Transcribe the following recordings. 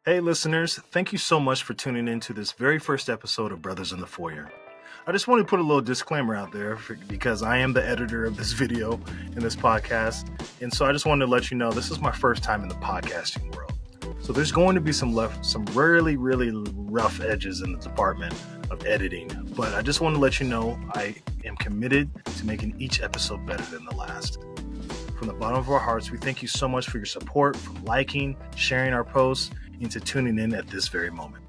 Hey listeners, thank you so much for tuning in to this very first episode of Brothers in the Foyer. I just want to put a little disclaimer out there because I am the editor of this video and this podcast, and so I just wanted to let you know this is my first time in the podcasting world. So there's going to be some really rough edges in the department of editing, but I just want to let you know I am committed to making each episode better than the last. From the bottom of our hearts, we thank you so much for your support, from liking, sharing our posts, and to tuning in at this very moment.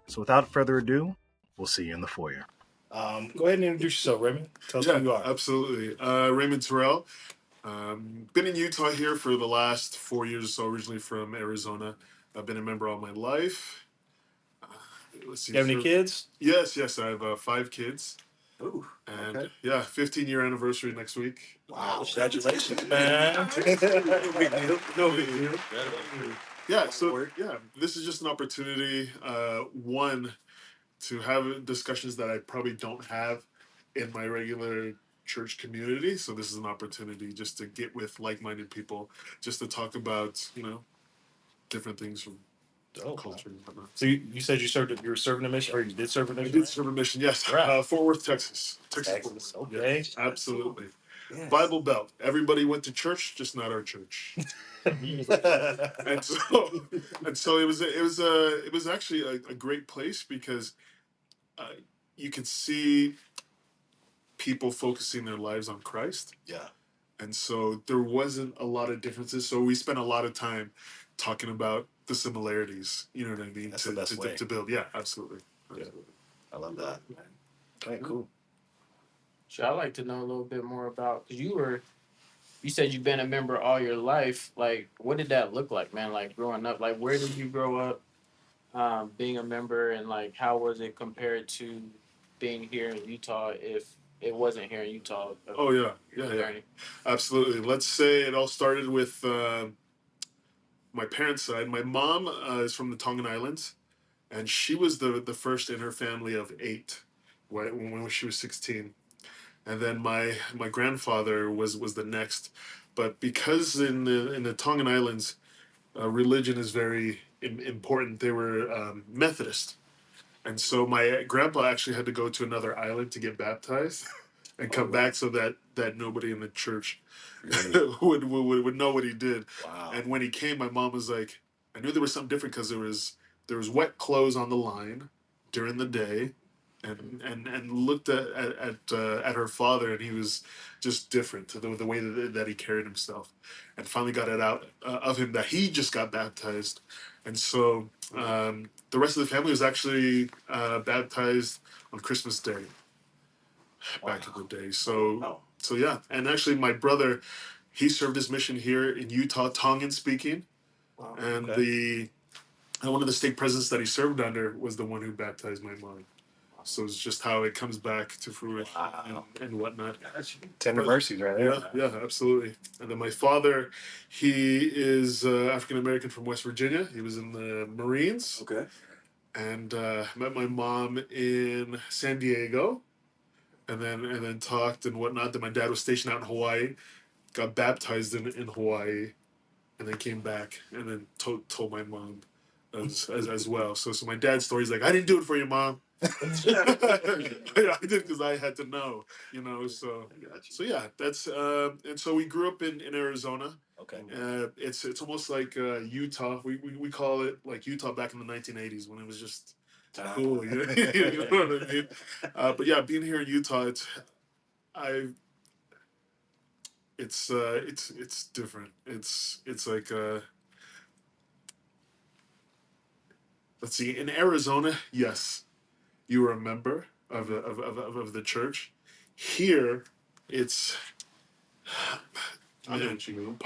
So without further ado, we'll see you in the foyer. Go ahead and introduce yourself, Raymond. Tell us who you are. Absolutely. Raymond Terrell. Been in Utah here for the last 4 years or so, originally from Arizona. I've been a member all my life. Let's see. You have any kids? Yes. I have 5 kids. Ooh, and okay. 15-year anniversary next week. Wow, congratulations, man. No big deal. This is just an opportunity, one, to have discussions that I probably don't have in my regular church community. So this is an opportunity just to get with like-minded people, just to talk about, different things from culture and whatnot. So you said you were serving a mission, or you did serve a mission? I did serve a mission, yes. Right. Fort Worth, Texas. Texas, okay. Yes, absolutely. Yes. Bible Belt. Everybody went to church, just not our church. and so it was actually a great place because you could see people focusing their lives on Christ. Yeah. And so there wasn't a lot of differences. So we spent a lot of time talking about the similarities. You know what I mean? That's the best way to build. Yeah, absolutely. Yeah. I love that. Okay, cool. So I'd like to know a little bit more about, because you said you've been a member all your life. Like, what did that look like, man? Like, growing up, like, where did you grow up being a member, and, like, how was it compared to being here in Utah if it wasn't here in Utah? Oh, yeah. Absolutely. Let's say it all started with my parents' side. My mom is from the Tongan Islands, and she was the first in her family of 8 when she was 16. And then my grandfather was the next. But because in the Tongan Islands, religion is very important, they were Methodist. And so my grandpa actually had to go to another island to get baptized and come back so that nobody in the church would know what he did. Wow. And when he came, my mom was like, I knew there was something different because there was wet clothes on the line during the day. And looked at her father, and he was just different, the way that he carried himself, and finally got it out of him that he just got baptized. And so the rest of the family was actually baptized on Christmas Day back in the day. So yeah, and actually my brother, he served his mission here in Utah, Tongan speaking, and one of the state presidents that he served under was the one who baptized my mom. So it's just how it comes back to fruition and whatnot. Tender mercies right there. Yeah, absolutely. And then my father, he is African American from West Virginia. He was in the Marines. Okay. And met my mom in San Diego, and then talked and whatnot. Then my dad was stationed out in Hawaii, got baptized in Hawaii, and then came back and then told my mom as well. So my dad's story is like, I didn't do it for your mom. I did because I had to know, So yeah, that's and so we grew up in Arizona. Okay. It's almost like Utah. We call it like Utah back in the 1980s when it was just cool. You know what I mean? But yeah, being here in Utah, it's different. It's like let's see. In Arizona, yes, you were a member of the church. Here, it's I know what you mean.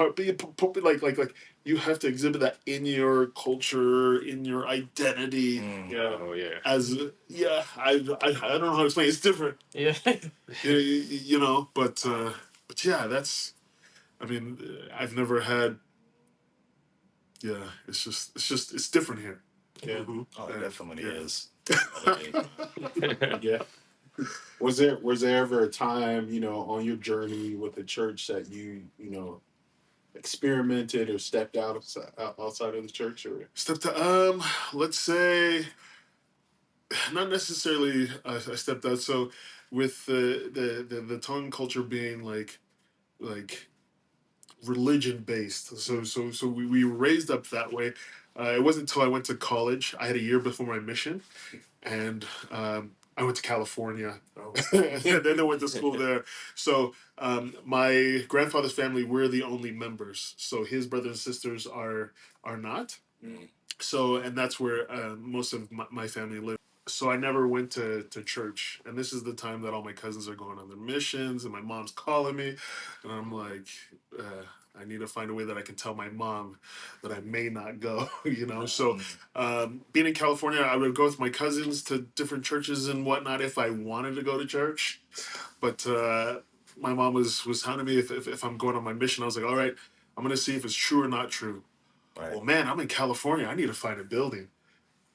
Like you have to exhibit that in your culture, in your identity. Oh yeah. I don't know how to explain. It's different. Yeah. But yeah, that's. I mean, I've never had. Yeah, it's different here. Yeah. Mm-hmm. Oh, it definitely is. Yeah. Was there ever a time, on your journey with the church that you experimented or stepped outside of the church, or Stepped let's say not necessarily I stepped out. So with the tongue culture being like religion based, so we were raised up that way. It wasn't until I went to college. I had a year before my mission, and I went to California, and then I went to school there. So my grandfather's family, we're the only members. So his brothers and sisters are not. So, and that's where most of my family lived. So I never went to church, and this is the time that all my cousins are going on their missions, and my mom's calling me, and I'm like, I need to find a way that I can tell my mom that I may not go, you know. So, being in California, I would go with my cousins to different churches and whatnot if I wanted to go to church, but my mom was hounding me if I'm going on my mission. I was like, all right, I'm gonna see if it's true or not true. Right. Well, man, I'm in California. I need to find a building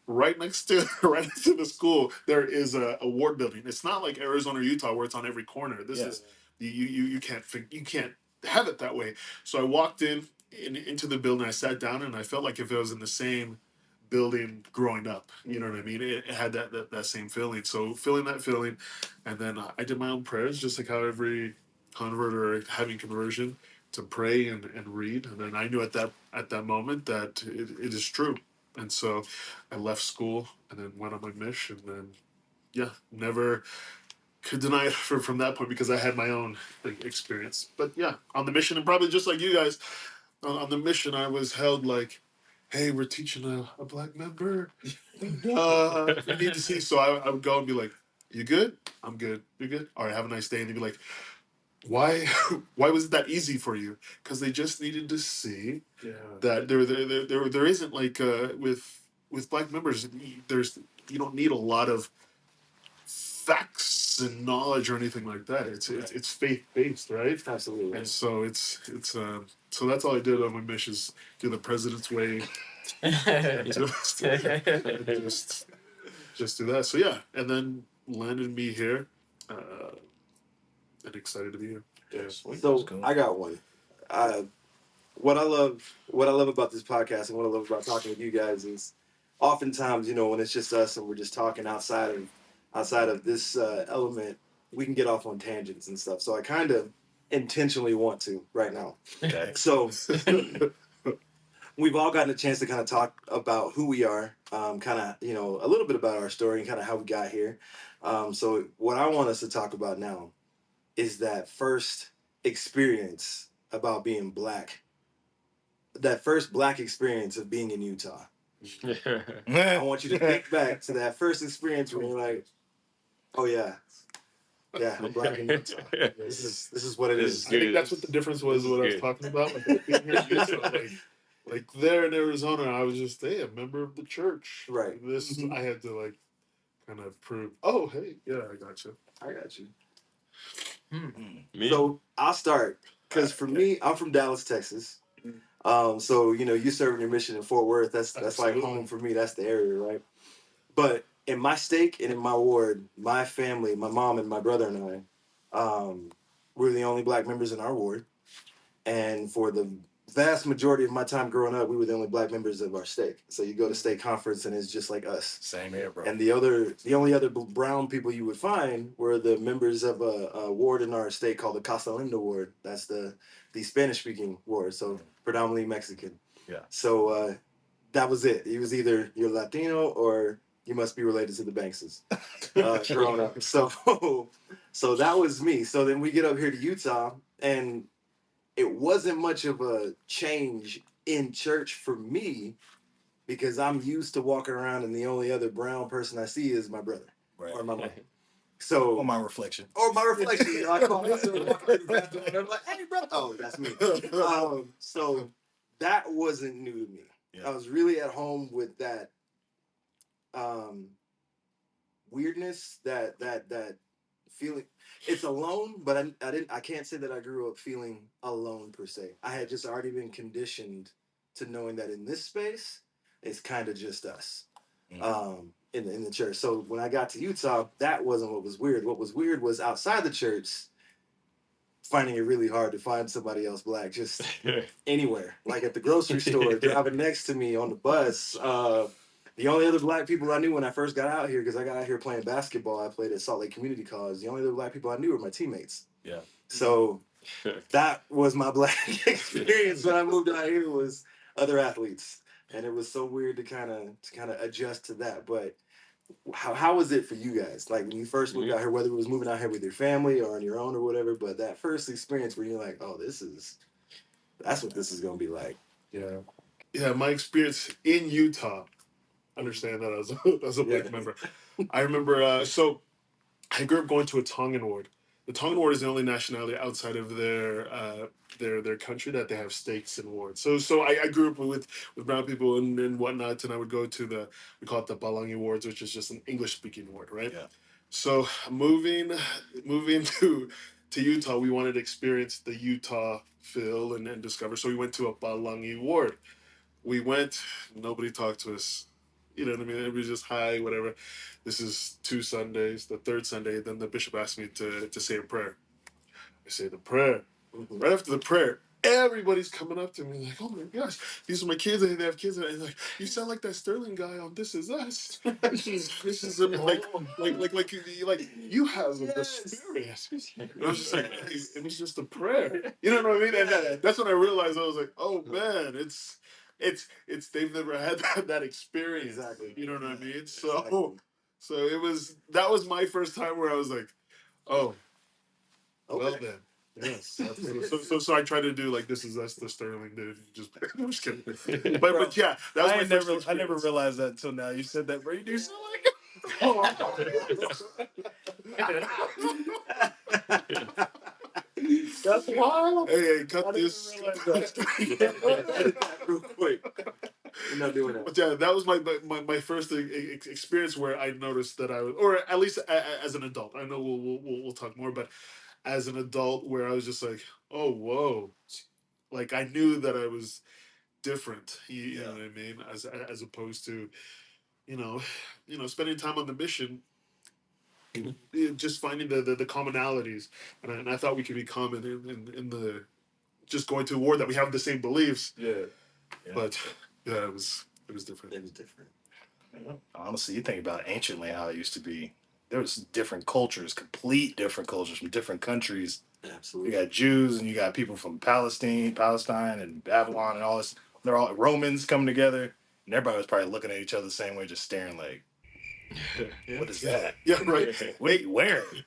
right next to the school. There is a ward building. It's not like Arizona or Utah where it's on every corner. This is you can't have it that way. So I walked into the building. I sat down and I felt like if it was in the same building growing up, you know what I mean? It had that same feeling. So feeling that feeling, and then I did my own prayers, just like how every convert or having conversion, to pray and read. And then I knew at that moment that it is true. And so I left school and then went on my mission. And yeah, never could deny it from that point because I had my own experience. But yeah, on the mission, and probably just like you guys, on the mission, I was held like, hey, we're teaching a black member. You need to see. So I would go and be like, you good? I'm good. You good? All right, have a nice day. And they'd be like, why why was it that easy for you? Because they just needed to see that there isn't like with black members, there's you don't need a lot of facts and knowledge or anything like that. It's faith based, right? Absolutely. And so it's so that's all I did on my mission, is do the president's way. just do that. So yeah, and then landed me here, and excited to be here. Yeah. So I got one. What I love about this podcast and what I love about talking with you guys is, oftentimes, you know, when it's just us and we're just talking outside of this element, we can get off on tangents and stuff. So I kind of intentionally want to right now. Okay. So we've all gotten a chance to kind of talk about who we are, kind of, you know, a little bit about our story and kind of how we got here. So what I want us to talk about now is that first experience about being black, that first black experience of being in Utah. I want you to think back to that first experience when you're like, oh yeah, I'm black in Utah. This is what it is. I think that's what the difference was. What I was talking about, like being here in Utah, like there in Arizona, I was just a member of the church. Right. This I had to like kind of prove. Oh hey, yeah, I got you. So I'll start, because for me, I'm from Dallas, Texas. So you know, you serving your mission in Fort Worth. That's like home for me. That's the area, right? But in my stake and in my ward, my family, my mom and my brother and I, we're the only black members in our ward. And for the vast majority of my time growing up, we were the only black members of our stake. So you go to stake conference and it's just like us. Same here, bro. And the only other brown people you would find were the members of a ward in our state called the Casa Linda ward. That's the Spanish speaking ward, so predominantly Mexican. Yeah. So that was it. It was either you're Latino or you must be related to the Bankses growing up. So that was me. So then we get up here to Utah, and it wasn't much of a change in church for me, because I'm used to walking around and the only other brown person I see is my brother, right, or my mom. So, or my reflection. You know, I call myself walking through the bathroom and I'm like, hey, brother. Oh, that's me. So that wasn't new to me. Yeah. I was really at home with that weirdness, that feeling. It's alone, but I can't say that I grew up feeling alone per se. I had just already been conditioned to knowing that in this space, it's kind of just us, in the church. So when I got to Utah, that wasn't what was weird. What was weird was outside the church, finding it really hard to find somebody else black just anywhere. Like at the grocery store, driving next to me on the bus. The only other black people I knew when I first got out here, because I got out here playing basketball, I played at Salt Lake Community College. The only other black people I knew were my teammates. Yeah. So that was my black experience when I moved out here, was other athletes, and it was so weird to kind of adjust to that. But how was it for you guys? Like when you first moved out here, whether it was moving out here with your family or on your own or whatever, but that first experience where you're like, oh, that's what this is gonna be like. Yeah. Yeah, my experience in Utah, understand that as a black member. I remember, so I grew up going to a Tongan ward. The Tongan ward is the only nationality outside of their country that they have stakes in wards. So I grew up with brown people and whatnot, and I would go to we call it the Balangi wards, which is just an English speaking ward, right? Yeah. So moving to Utah, we wanted to experience the Utah feel and discover. So we went to a Balangi ward. We went, nobody talked to us. You know what I mean? It was just hi, whatever. This is 2 Sundays. The third Sunday, then the bishop asked me to say a prayer. I say the prayer. Right after the prayer, everybody's coming up to me like, "Oh my gosh, these are my kids, and they have kids." And like, "You sound like that Sterling guy on This Is Us." this is like you have the spirit. And I was just like, hey, it was just a prayer. You know what I mean? And that's when I realized, I was like, oh man, it's they've never had that experience. Exactly. You know what I mean? Exactly. So that was my first time where I was like, oh, well Okay. then. Yes. Absolutely. So I try to do like This Is Us, the Sterling dude. I'm just kidding. But yeah, that was my first experience. I never realized that until now. You said that, bro. You do sound That's wild. Hey, cut this. Edit that real quick. You're not doing that. But yeah, that was my first experience where I noticed that I was, or at least as an adult. I know we'll talk more, but as an adult, where I was just like, oh whoa, like I knew that I was different. You know what I mean? As opposed to, spending time on the mission, just finding the commonalities, and I thought we could be common in the just going to a war that we have the same beliefs. Yeah. But yeah, it was different. It was different. Honestly, you think about anciently how it used to be. There was different cultures, complete different cultures from different countries. Absolutely. You got Jews and you got people from Palestine, and Babylon and all this. They're all Romans coming together, and everybody was probably looking at each other the same way, just staring like, "What is that? Yeah, right. What are you wearing?"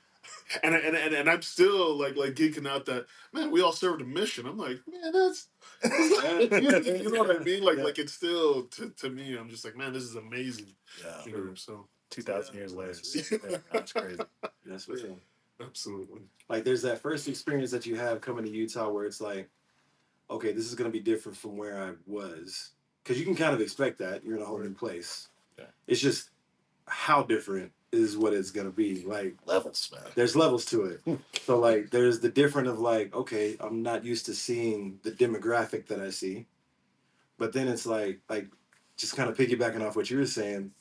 And I'm still like geeking out that, man, we all served a mission. I'm like, man, that's you know what I mean? Like it's still to me, I'm just like, man, this is amazing. Yeah. So 2,000 years later, that's crazy. That's real. Absolutely. Like there's that first experience that you have coming to Utah where it's like, okay, this is going to be different from where I was. Because you can kind of expect that. You're in a whole new place. Yeah. It's just how different is what it's going to be. Like Levels, man. there's levels to it. So like there's the different of like, okay, I'm not used to seeing the demographic that I see. But then it's like just kind of piggybacking off what you were saying,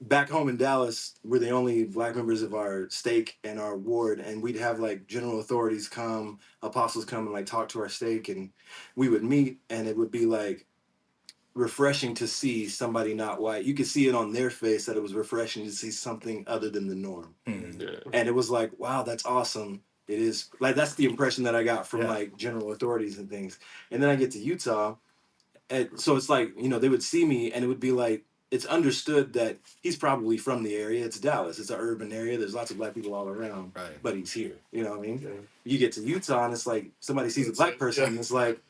back home in Dallas, we're the only black members of our stake and our ward, and we'd have like general authorities come, apostles come and like talk to our stake, and we would meet, and it would be like refreshing to see somebody not white. You could see it on their face that it was refreshing to see something other than the norm. Mm-hmm. Yeah. And it was like, wow, that's awesome. It is like, that's the impression that I got from like general authorities and things. And then I get to Utah, and so it's like, they would see me and it would be like, it's understood that he's probably from the area. It's Dallas. It's an urban area. There's lots of black people all around, Right. but he's here. You know what I mean? Yeah. You get to Utah and it's like somebody sees a black person and it's like,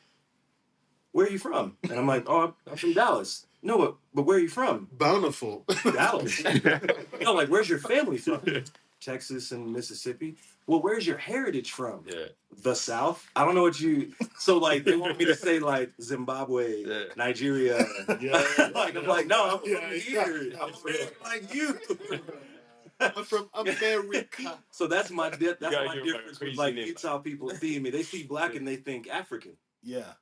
where are you from? And I'm like, oh, I'm from Dallas. No, but where are you from? Bountiful. Dallas. No, like, where's your family from? Texas and Mississippi. Well, where's your heritage from? Yeah. The South. I don't know what you. So like, they want me to say like Zimbabwe, Nigeria. Yeah. Like I'm like, no, I'm from Yeah. here. I'm from like you. I'm from America. So that's my gotta my give difference like with like crazy Utah people seeing me. They see black and they think African. Yeah.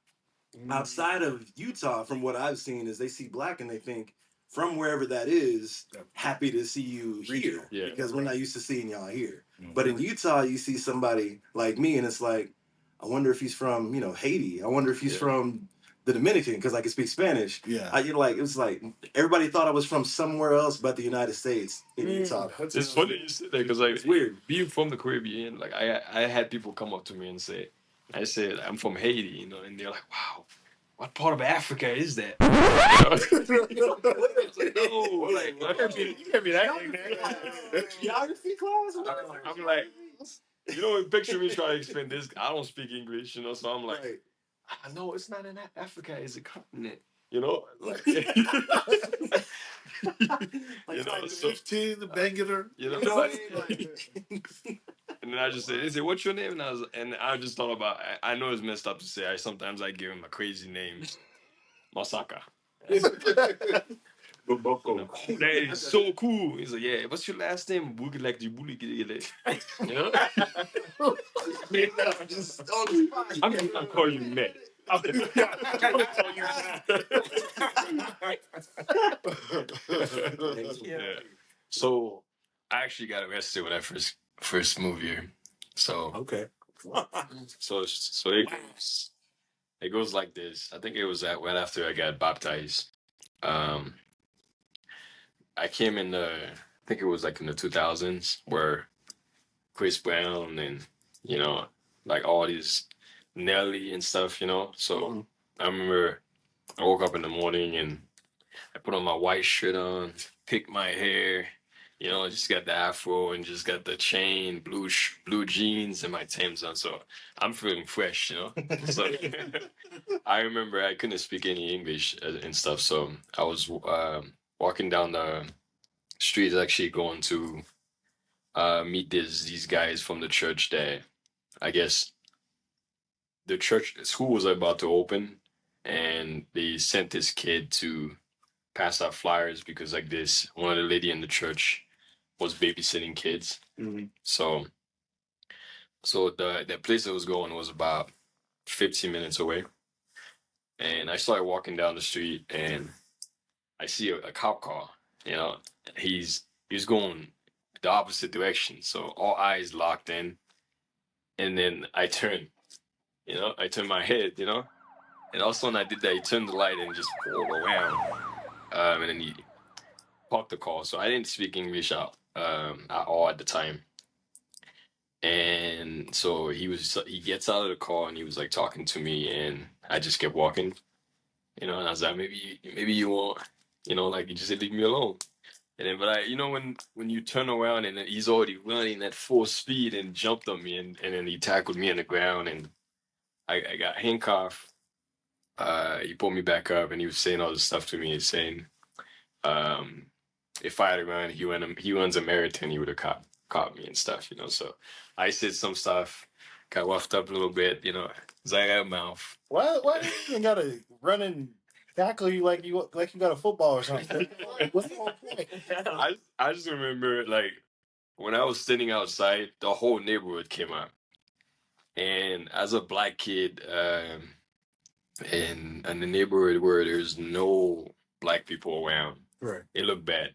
Outside of Utah, from what I've seen, is they see black and they think from wherever that is, happy to see you here. Yeah. Because we're not used to seeing y'all here. Mhm. But in Utah, you see somebody like me, and it's like, I wonder if he's from, Haiti. I wonder if he's from the Dominican, because I can speak Spanish. Yeah. It was like everybody thought I was from somewhere else but the United States in Utah. It's funny you say that because like It's weird. being from the Caribbean, like I had people come up to me and say, I said I'm from Haiti, and they're like, wow, what part of Africa is that? You can't be that ignorant. Geography class? I'm like, picture me trying to explain this. I don't speak English, so I'm like, Right. no, it's not in Africa. It's a continent, like, so 15, the bangular. And then I just said, "Is it what's your name?" And I just thought about. I know it's messed up to say. Sometimes I give him a crazy name, Masaka. That is so cool. He's like, "Yeah, what's your last name?" Boogie like the bully, Just on the spot. I'm gonna call you Matt. Yeah. So I actually got arrested when I first moved here. So Okay. so it goes like this. I think it was right after I got baptized. I came in I think it was like in the 2000s where Chris Brown and like all these Nelly and stuff. So I remember I woke up in the morning and I put on my white shirt on, picked my hair, just got the afro and just got the chain, blue jeans and my Timbs on. So I'm feeling fresh. So I remember I couldn't speak any English and stuff. So I was walking down the street, actually going to meet these guys from the church that I guess the church school was about to open, and they sent this kid to pass out flyers because like this one of the lady in the church was babysitting kids. So the place I was going was about 15 minutes away, and I started walking down the street and I see a cop car. He's going the opposite direction, so all eyes locked in, and then I turned my head, and all of a sudden I did that. He turned the light and just pulled around, and then he parked the car. So I didn't speak English at all at the time. And so he gets out of the car and he was like talking to me, and I just kept walking, and I was like, maybe you won't, like you just said, leave me alone. And then, but when you turn around and then he's already running at full speed and jumped on me, and then he tackled me on the ground, and I got handcuffed. He pulled me back up and he was saying all this stuff to me, saying, if I had run, he runs a marathon, he would have caught me and stuff, So I said some stuff, got roughed up a little bit, because I got a mouth. Why do you even gotta run and tackle you like you got a football or something? What's the whole point? I just remember like when I was standing outside, the whole neighborhood came out, and as a black kid, in the neighborhood where there's no black people around, Right. it looked bad,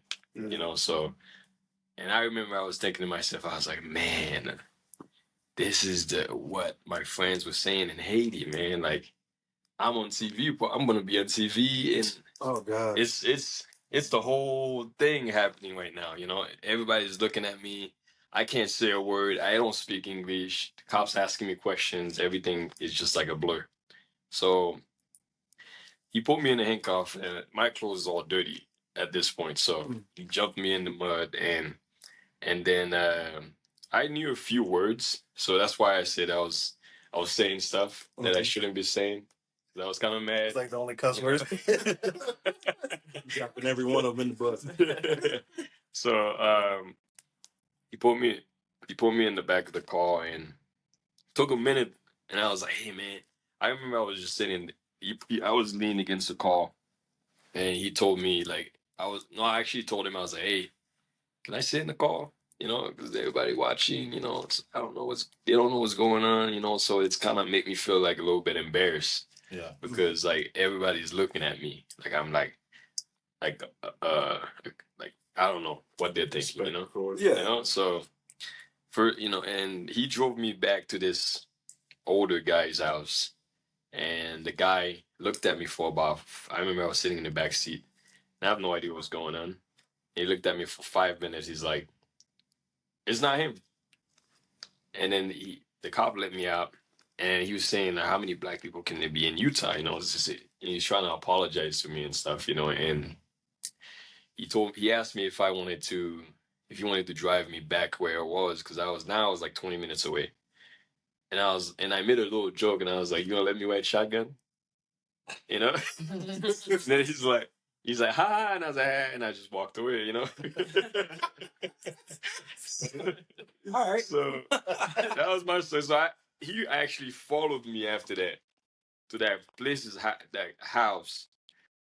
So, and I remember I was thinking to myself, I was like, man, this is what my friends were saying in Haiti, man. Like, I'm on TV, but I'm gonna be on TV, and Oh God. it's the whole thing happening right now. Everybody's looking at me. I can't say a word. I don't speak English. The cops asking me questions. Everything is just like a blur. So he put me in a handcuff, and my clothes is all dirty at this point. So he jumped me in the mud, and then I knew a few words, so that's why I said I was saying stuff that I shouldn't be saying. I was kind of mad. It's like the only cuss words. Dropping every one of them in the bus. So he put me in the back of the car, and took a minute, and I was like, hey man, I remember I was just sitting, I was leaning against the car, and he told me like, I actually told him, I was like, hey, can I sit in the car? Because everybody watching, they don't know what's going on, so it's kind of make me feel like a little bit embarrassed. Yeah. Because like everybody's looking at me, like I'm like like like I don't know what they're thinking, you know. Yeah. You know, so and he drove me back to this older guy's house, and the guy looked at me for about. I remember I was sitting in the back seat, and I have no idea what's going on. He looked at me for 5 minutes. He's like, "It's not him." And then the cop let me out, and he was saying, "How many black people can there be in Utah?" You know, it's just, and he's trying to apologize to me and stuff, you know. And he asked me if he wanted to drive me back where I was, because I was like 20 minutes away. And I made a little joke, and I was like, "You gonna let me ride shotgun?" You know? And then he's like, "Ha," and I was like, "Ah," and I just walked away, you know? All right. So that was my story. So he actually followed me after that to that that house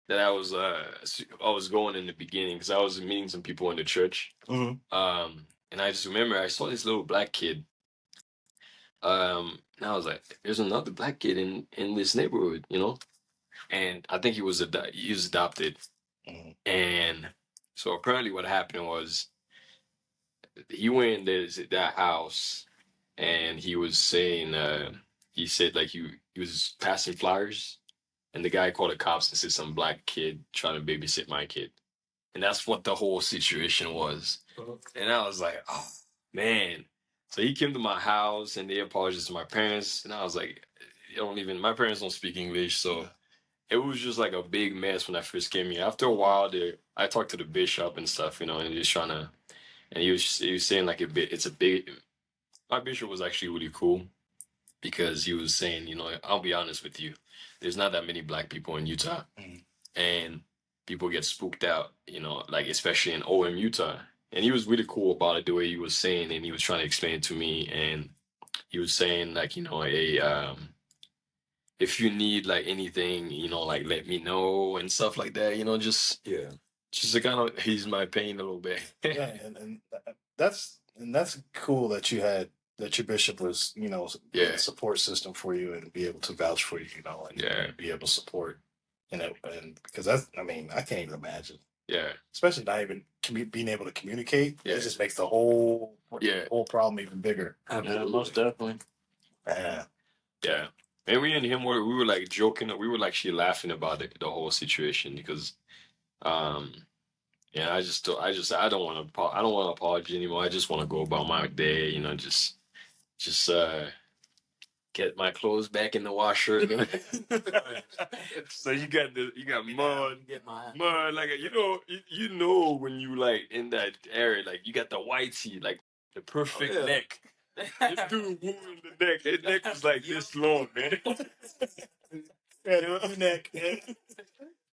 that I was going in the beginning, because I was meeting some people in the church. And I just remember I saw this little black kid. And I was like, "There's another black kid in this neighborhood, you know." And I think he was adopted. And so apparently what happened was he went in that house, and he was saying he said like he was passing flyers, and the guy called the cops and said some black kid trying to babysit my kid. And that's what the whole situation was. And I was like, "Oh man." So he came to my house, and they apologized to my parents, and I was like, my parents don't speak English, so it was just like a big mess when I first came here. After a while, I talked to the bishop and stuff, you know, and he was trying to, and he was saying like it's a big. My bishop was actually really cool, because he was saying, you know, "I'll be honest with you, there's not that many black people in Utah, and people get spooked out, you know, like especially in OM Utah." And he was really cool about it, the way he was saying, and he was trying to explain it to me, and he was saying like, you know, if you need like anything, you know, like let me know and stuff like that, you know, just to kind of ease my pain a little bit. Yeah, and that's cool that your bishop was, you know, a support system for you and be able to vouch for you, you know, and be able to support, you know, and because I mean, I can't even imagine. Yeah. Especially not even being able to communicate. Yeah. It just makes the whole problem even bigger. Yeah, most definitely. Yeah. And we and him we were like joking, we were like actually laughing about the whole situation, because yeah, I don't want to apologize anymore. I just want to go about my day, you know, just get my clothes back in the washer. So you got mud, like, you know when you like in that area, like you got the white tee, like the perfect neck. This dude wound the neck. His neck was like this long, man. Neck.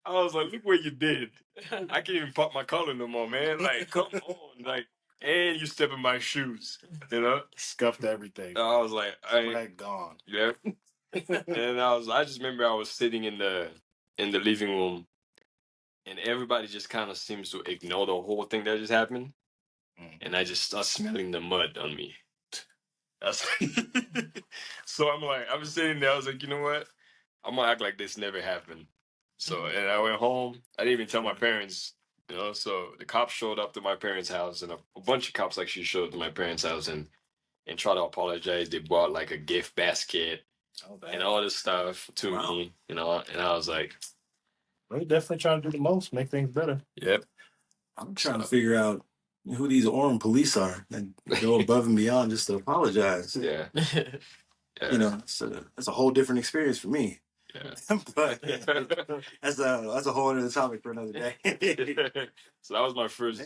I was like, "Look what you did. I can't even pop my collar no more, man. Like, come on, like." And you step in my shoes, you know? Scuffed everything. I was like, Swag gone. Yeah. And I just remember I was sitting in the living room, and everybody just kind of seems to ignore the whole thing that just happened. And I just start smelling the mud on me. So I was sitting there, I was like, "You know what? I'm gonna act like this never happened." So, and I went home. I didn't even tell my parents, you know. So the cops showed up to my parents' house, and a bunch of cops actually showed up to my parents' house and tried to apologize. They brought like a gift basket and all this stuff to me, you know. And I was like, "We're definitely trying to do the most, make things better." Yep. I'm trying to figure out who these Orem police are and go above and beyond just to apologize. Yeah. You know, that's a whole different experience for me. Yeah. But that's a whole other topic for another day. So that was my first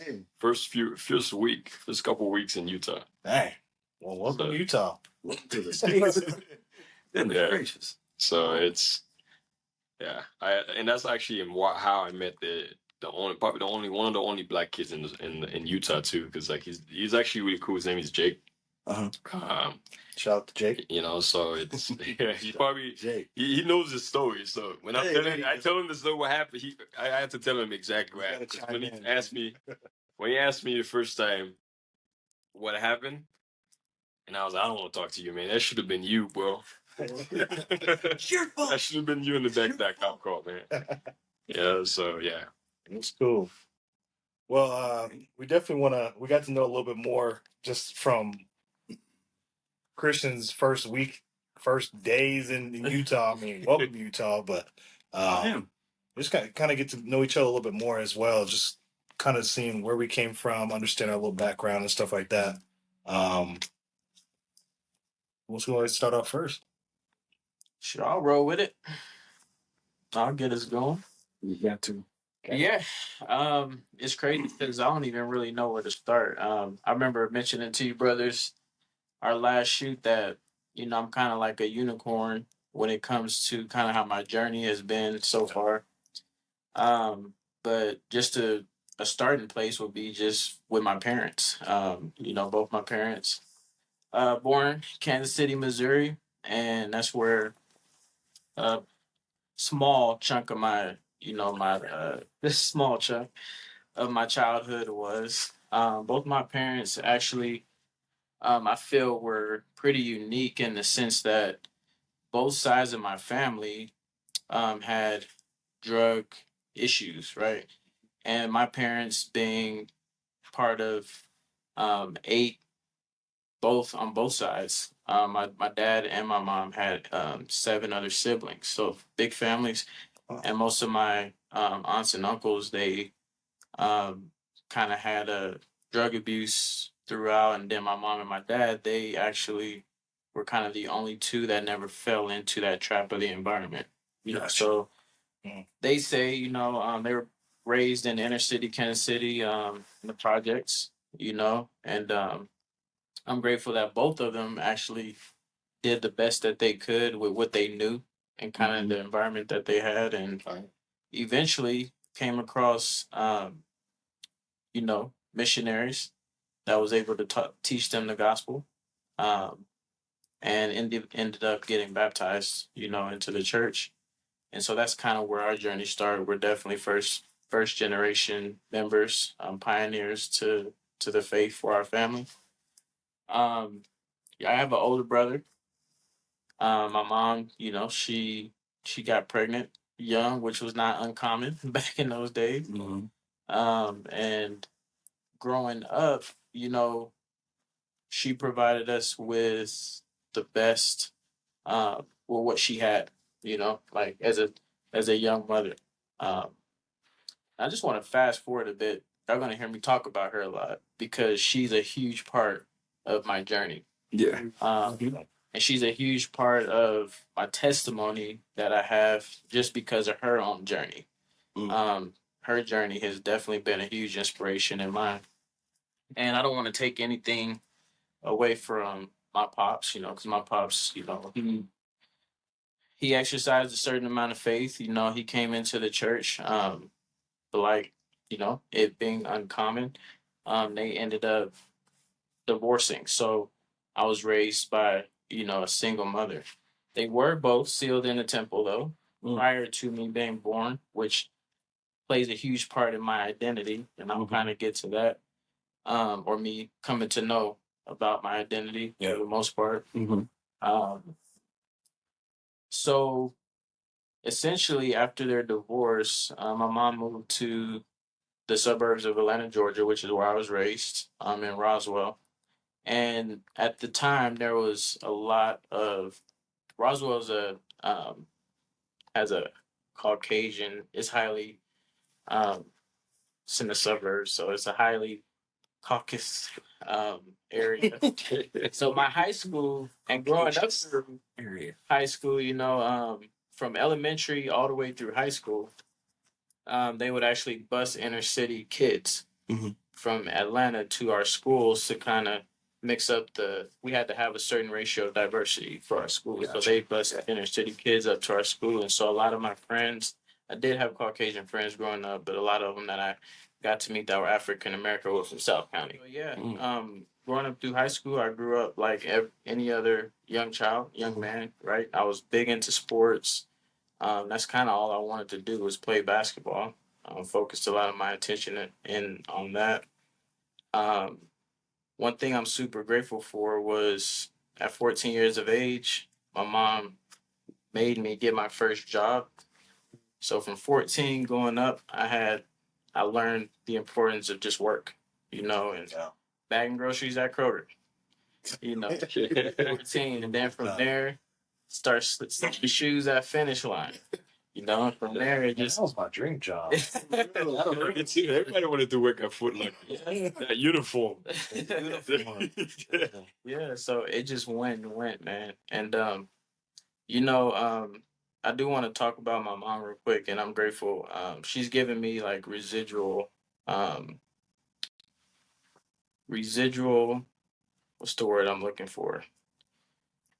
couple weeks in Utah. Dang. Well, welcome to Utah. Welcome to the States. Goodness gracious. So it's and that's actually how I met probably one of the only black kids in Utah too, because like he's actually really cool. His name is Jake. Shout out to Jake. You know, so it's he probably Jake. He knows the story. So when I tell him the story what happened, I had to tell him exactly what happened. When he asked me the first time what happened, and I was like, "I don't want to talk to you, man. That should have been you, bro." It's your fault. That should have been you in the back of that cop car, man. Yeah, so yeah. It's cool. Well, we definitely we got to know a little bit more just from Christian's first days in Utah. I mean, welcome to Utah, but just kind of get to know each other a little bit more as well. Just kind of seeing where we came from, understand our little background and stuff like that. Let's go ahead and start off first. Sure, I'll roll with it. I'll get us going. You got to. Yeah, it's crazy because I don't even really know where to start. I remember mentioning to you brothers our last shoot that I'm kind of like a unicorn when it comes to kind of how my journey has been so far. But just a starting place would be just with my parents. Both my parents, born Kansas City, Missouri, and that's where a small chunk of my, this small chunk of my childhood was. Both my parents actually, I feel, were pretty unique in the sense that both sides of my family had drug issues, right? And my parents being part of eight, both on both sides. My dad and my mom had seven other siblings, so big families. And most of my aunts and uncles, they kind of had a drug abuse throughout. And then my mom and my dad, they actually were kind of the only two that never fell into that trap of the environment. So they say, they were raised in inner city Kansas City, in the projects, and I'm grateful that both of them actually did the best that they could with what they knew and kind of the environment that they had, and eventually came across, missionaries that was able to teach them the gospel, um, and ended up getting baptized, into the church. And so that's kind of where our journey started. We're definitely first generation members, pioneers to the faith for our family. Yeah, I have an older brother. My mom, she got pregnant young, which was not uncommon back in those days. And growing up, she provided us with the best, well, what she had, like as a young mother. Um, I just want to fast forward a bit. Y'all gonna hear me talk about her a lot because she's a huge part of my journey. Yeah. And she's a huge part of my testimony that I have just because of her own journey. Her journey has definitely been a huge inspiration in mine. And I don't want to take anything away from my pops, because my pops, he exercised a certain amount of faith. He came into the church, but like, it being uncommon, they ended up divorcing. So I was raised by, a single mother. They were both sealed in the temple though, prior to me being born, which plays a huge part in my identity. And I'll kind of get to that, or me coming to know about my identity for the most part. Um, so essentially, after their divorce, my mom moved to the suburbs of Atlanta, Georgia, which is where I was raised, in Roswell. And at the time, there was a lot of Roswell's has a Caucasian. It's highly it's in the suburbs, so it's a highly Caucasus area. So my high school and growing up through high school, from elementary all the way through high school, they would actually bus inner city kids from Atlanta to our schools to kind of mix up we had to have a certain ratio of diversity for our school. Gotcha. So they bus inner city kids up to our school. And so a lot of my friends, I did have Caucasian friends growing up, but a lot of them that I got to meet that were African American were from South County. So yeah, growing up through high school, I grew up like any other young child, young man, right? I was big into sports. That's kind of all I wanted to do was play basketball. Focused a lot of my attention on that. Um, One thing I'm super grateful for was at 14 years of age, my mom made me get my first job. So from 14 going up, I had I learned the importance of just work, and bagging groceries at Kroger, 14. And then from there, start slipping shoes at Finish Line. And from there, it just... That was my dream job. Everybody wanted to work at Foot Locker. That uniform. Yeah, so it just went and went, man. And I do want to talk about my mom real quick, and I'm grateful. She's given me like residual. What's the word I'm looking for?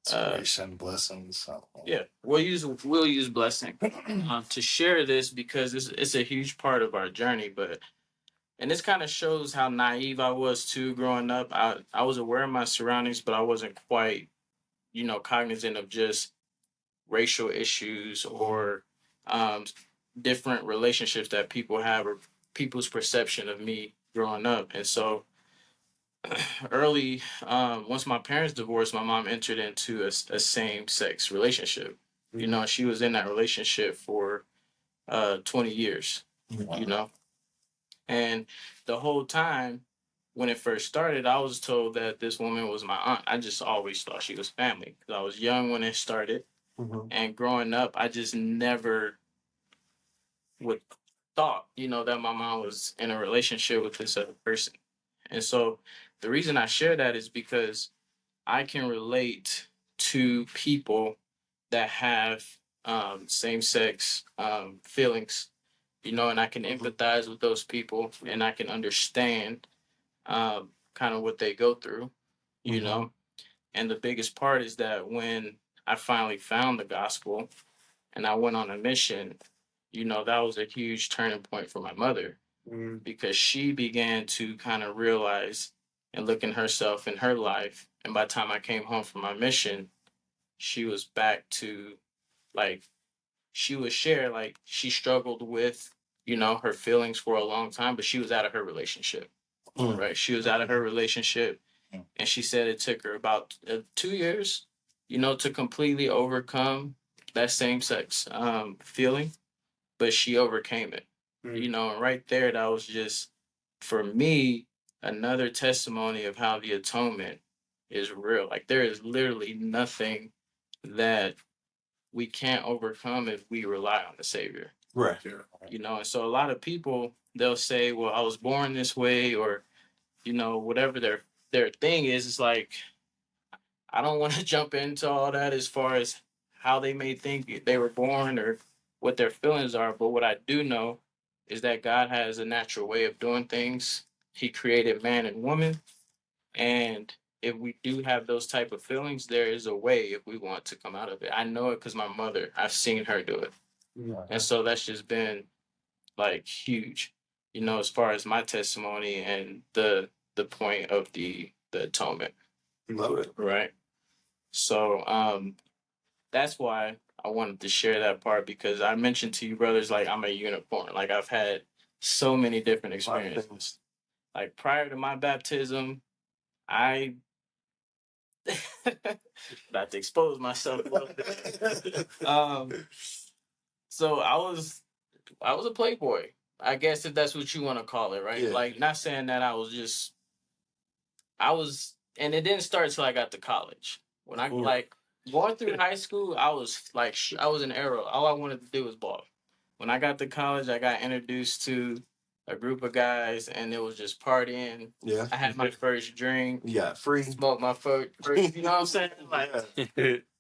Inspiration, blessings. Yeah, we'll use blessing to share this because it's a huge part of our journey. And this kind of shows how naive I was too growing up. I was aware of my surroundings, but I wasn't quite, cognizant of just racial issues or different relationships that people have or people's perception of me growing up. And so early, once my parents divorced, my mom entered into a same-sex relationship. She was in that relationship for 20 years. Wow. And the whole time when it first started, I was told that this woman was my aunt. I just always thought she was family because I was young when it started. And growing up, I just never would thought, that my mom was in a relationship with this other person. And so the reason I share that is because I can relate to people that have same-sex feelings, and I can empathize with those people and I can understand kind of what they go through, you know. And the biggest part is that when I finally found the gospel and I went on a mission, that was a huge turning point for my mother because she began to kind of realize and look in herself in her life. And by the time I came home from my mission, she was back to like, she would share, like, she struggled with, her feelings for a long time, but she was out of her relationship, right? She was out of her relationship. And she said it took her about 2 years, to completely overcome that same sex feeling, but she overcame it. And right there, that was just, for me, another testimony of how the atonement is real. Like, there is literally nothing that we can't overcome if we rely on the Savior. Right. And so a lot of people, they'll say, well, I was born this way, or, whatever their thing is. It's like, I don't want to jump into all that as far as how they may think they were born or what their feelings are. But what I do know is that God has a natural way of doing things. He created man and woman. And if we do have those type of feelings, there is a way if we want to come out of it. I know it because my mother, I've seen her do it. And so that's just been like huge, as far as my testimony and the point of the atonement. Love it. Right. So that's why I wanted to share that part, because I mentioned to you brothers, like, I'm a unicorn. Like, I've had so many different experiences. Like, prior to my baptism, I about to expose myself a little bit. So I was a playboy, I guess, if that's what you want to call it, right? Yeah. Like, not saying that I was, and it didn't start till I got to college. When I like going through high school, I was like, I was an arrow. All I wanted to do was ball. When I got to college, I got introduced to a group of guys, and it was just partying. Yeah. I had my first drink. You got free. Smoked my first, you know what I'm saying?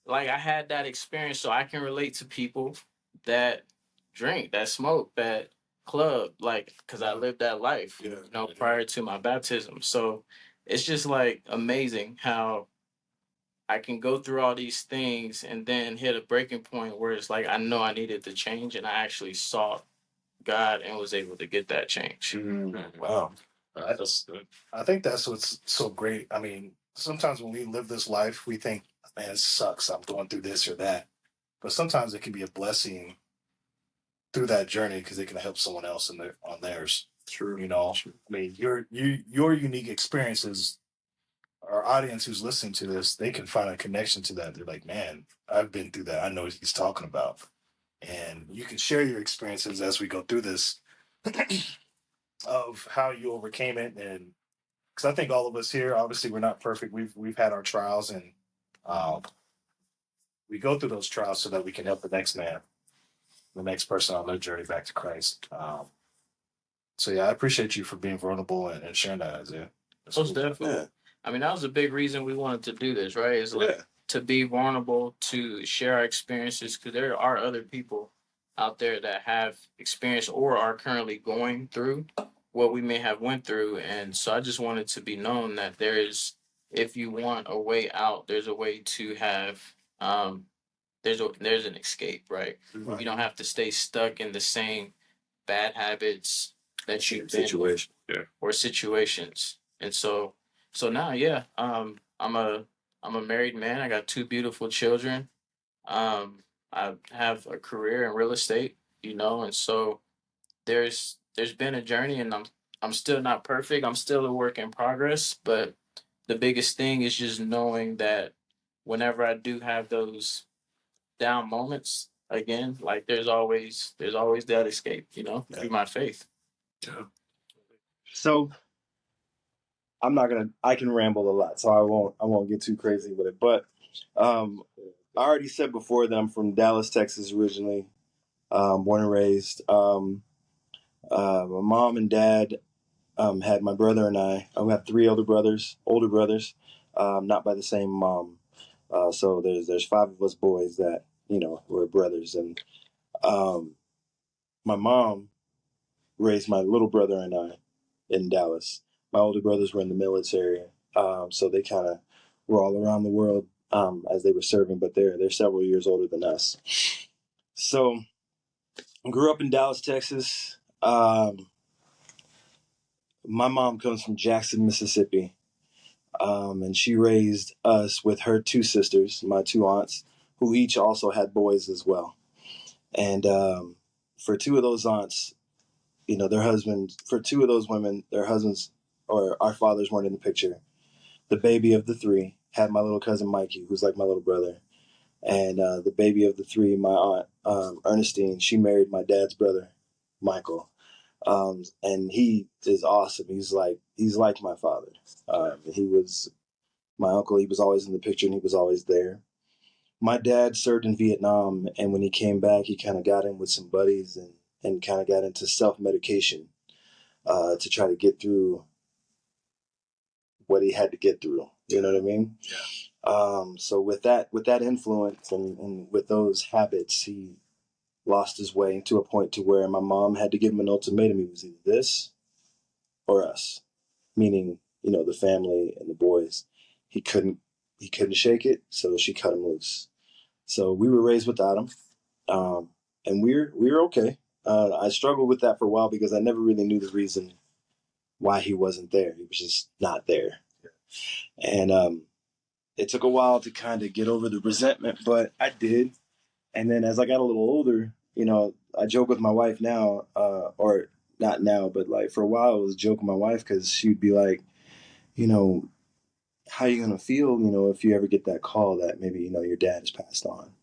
Like I had that experience, so I can relate to people that drink, that smoke, that club, like, because I lived that life, prior to my baptism. So it's just like amazing how I can go through all these things and then hit a breaking point where it's like I know I needed to change, and I actually sought God and was able to get that change. Wow. I think that's what's so great. I mean, sometimes when we live this life, we think, man, it sucks. I'm going through this or that. But sometimes it can be a blessing through that journey because it can help someone else on theirs. True. I mean, your unique experiences, our audience who's listening to this, they can find a connection to that. They're like, man, I've been through that. I know what he's talking about. And you can share your experiences as we go through this. of how you overcame it, and because I think all of us here, obviously, we're not perfect. We've had our trials, and um, we go through those trials so that we can help the next man, the next person on their journey back to Christ. So yeah, I appreciate you for being vulnerable and sharing that, Isaiah. That's Most cool. definitely. Yeah. I mean, that was a big reason we wanted to do this, right? Is like Yeah. to be vulnerable, to share our experiences, because there are other people out there that have experienced or are currently going through what we may have went through, and so I just wanted to be known that there is, if you want a way out, there's a way to have, there's an escape, right? Right. You don't have to stay stuck in the same bad habits that you've been in Situation. Yeah. or situations. And so now, yeah, I'm a married man. I got two beautiful children. I have a career in real estate, and so there's been a journey, and I'm still not perfect. I'm still a work in progress, but the biggest thing is just knowing that whenever I do have those down moments again, like there's always that escape, through my faith. Yeah. So I can ramble a lot, so I won't get too crazy with it. But I already said before that I'm from Dallas, Texas originally, born and raised. My mom and dad had my brother and I. I have three older brothers, not by the same mom. So there's five of us boys that were brothers, and um, my mom raised my little brother and I in Dallas. My older brothers were in the military, so they kind of were all around the world as they were serving, but they're several years older than us. So I grew up in Dallas, Texas. My mom comes from Jackson, Mississippi, and she raised us with her two sisters, my two aunts, who each also had boys as well. And for two of those aunts, their husbands, for two of those women, their husbands or our fathers weren't in the picture. The baby of the three had my little cousin Mikey, who's like my little brother. And the baby of the three, my aunt Ernestine, she married my dad's brother, Michael. And he is awesome. He's like my father. He was my uncle. He was always in the picture, and he was always there. My dad served in Vietnam, and when he came back, he kind of got in with some buddies and kind of got into self-medication to try to get through what he had to get through. You know what I mean? So with that influence and with those habits, he lost his way to a point to where my mom had to give him an ultimatum. He was either this or us, meaning the family and the boys. He couldn't shake it, so she cut him loose. So we were raised without him, and we're okay. I struggled with that for a while because I never really knew the reason why he wasn't there. He was just not there, and it took a while to kind of get over the resentment, but I did. And then as I got a little older, I joke with my wife now, or not now, but like for a while I was joking with my wife because she'd be like, how you gonna feel, if you ever get that call that maybe your dad has passed on,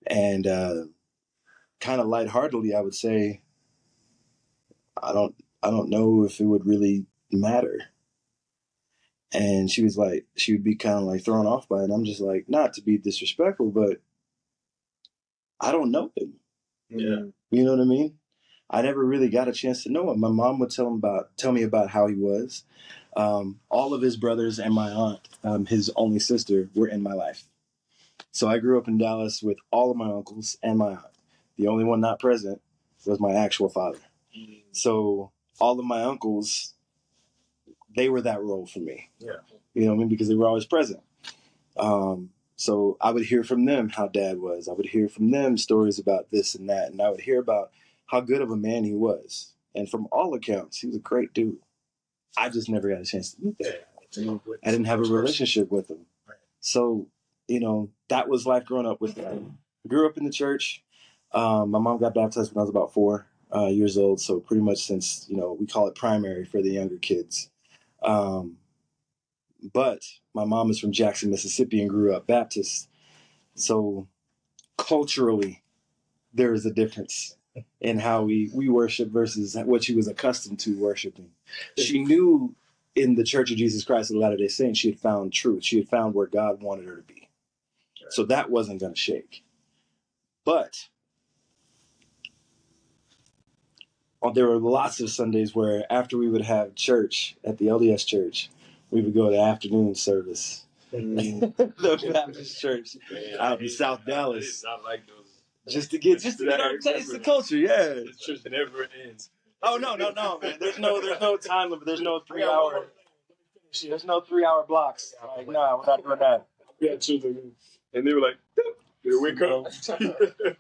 and kind of lightheartedly I would say, I don't I don't know if it would really matter. And she would be kind of like thrown off by it. And I'm just like, not to be disrespectful, but I don't know him. Yeah. You know what I mean? I never really got a chance to know him. My mom would tell me about how he was. All of his brothers and my aunt, his only sister, were in my life. So I grew up in Dallas with all of my uncles and my aunt. The only one not present was my actual father. So all of my uncles, they were that role for me. Yeah. You know what I mean? Because they were always present. So I would hear from them how dad was. I would hear from them stories about this and that. And I would hear about how good of a man he was. And from all accounts, he was a great dude. I just never got a chance to meet that. I didn't have a relationship with him. So, that was life growing up with him. I grew up in the church. My mom got baptized when I was about 4 years old. So pretty much since, we call it primary for the younger kids. But my mom is from Jackson, Mississippi and grew up Baptist. So culturally, there is a difference. in how we worship versus what she was accustomed to worshiping. She knew in the Church of Jesus Christ of Latter-day Saints, she had found truth. She had found where God wanted her to be. So that wasn't going to shake. But there were lots of Sundays where after we would have church at the LDS church, we would go to afternoon service. The Baptist church out in South Dallas. I like those. Just to get our taste the culture, yeah. The church never ends. Oh no, man. There's no time limit. There's no 3 hour. There's no 3 hour blocks. Like, no, we're not doing that. Yeah, children. And they were like, here we come.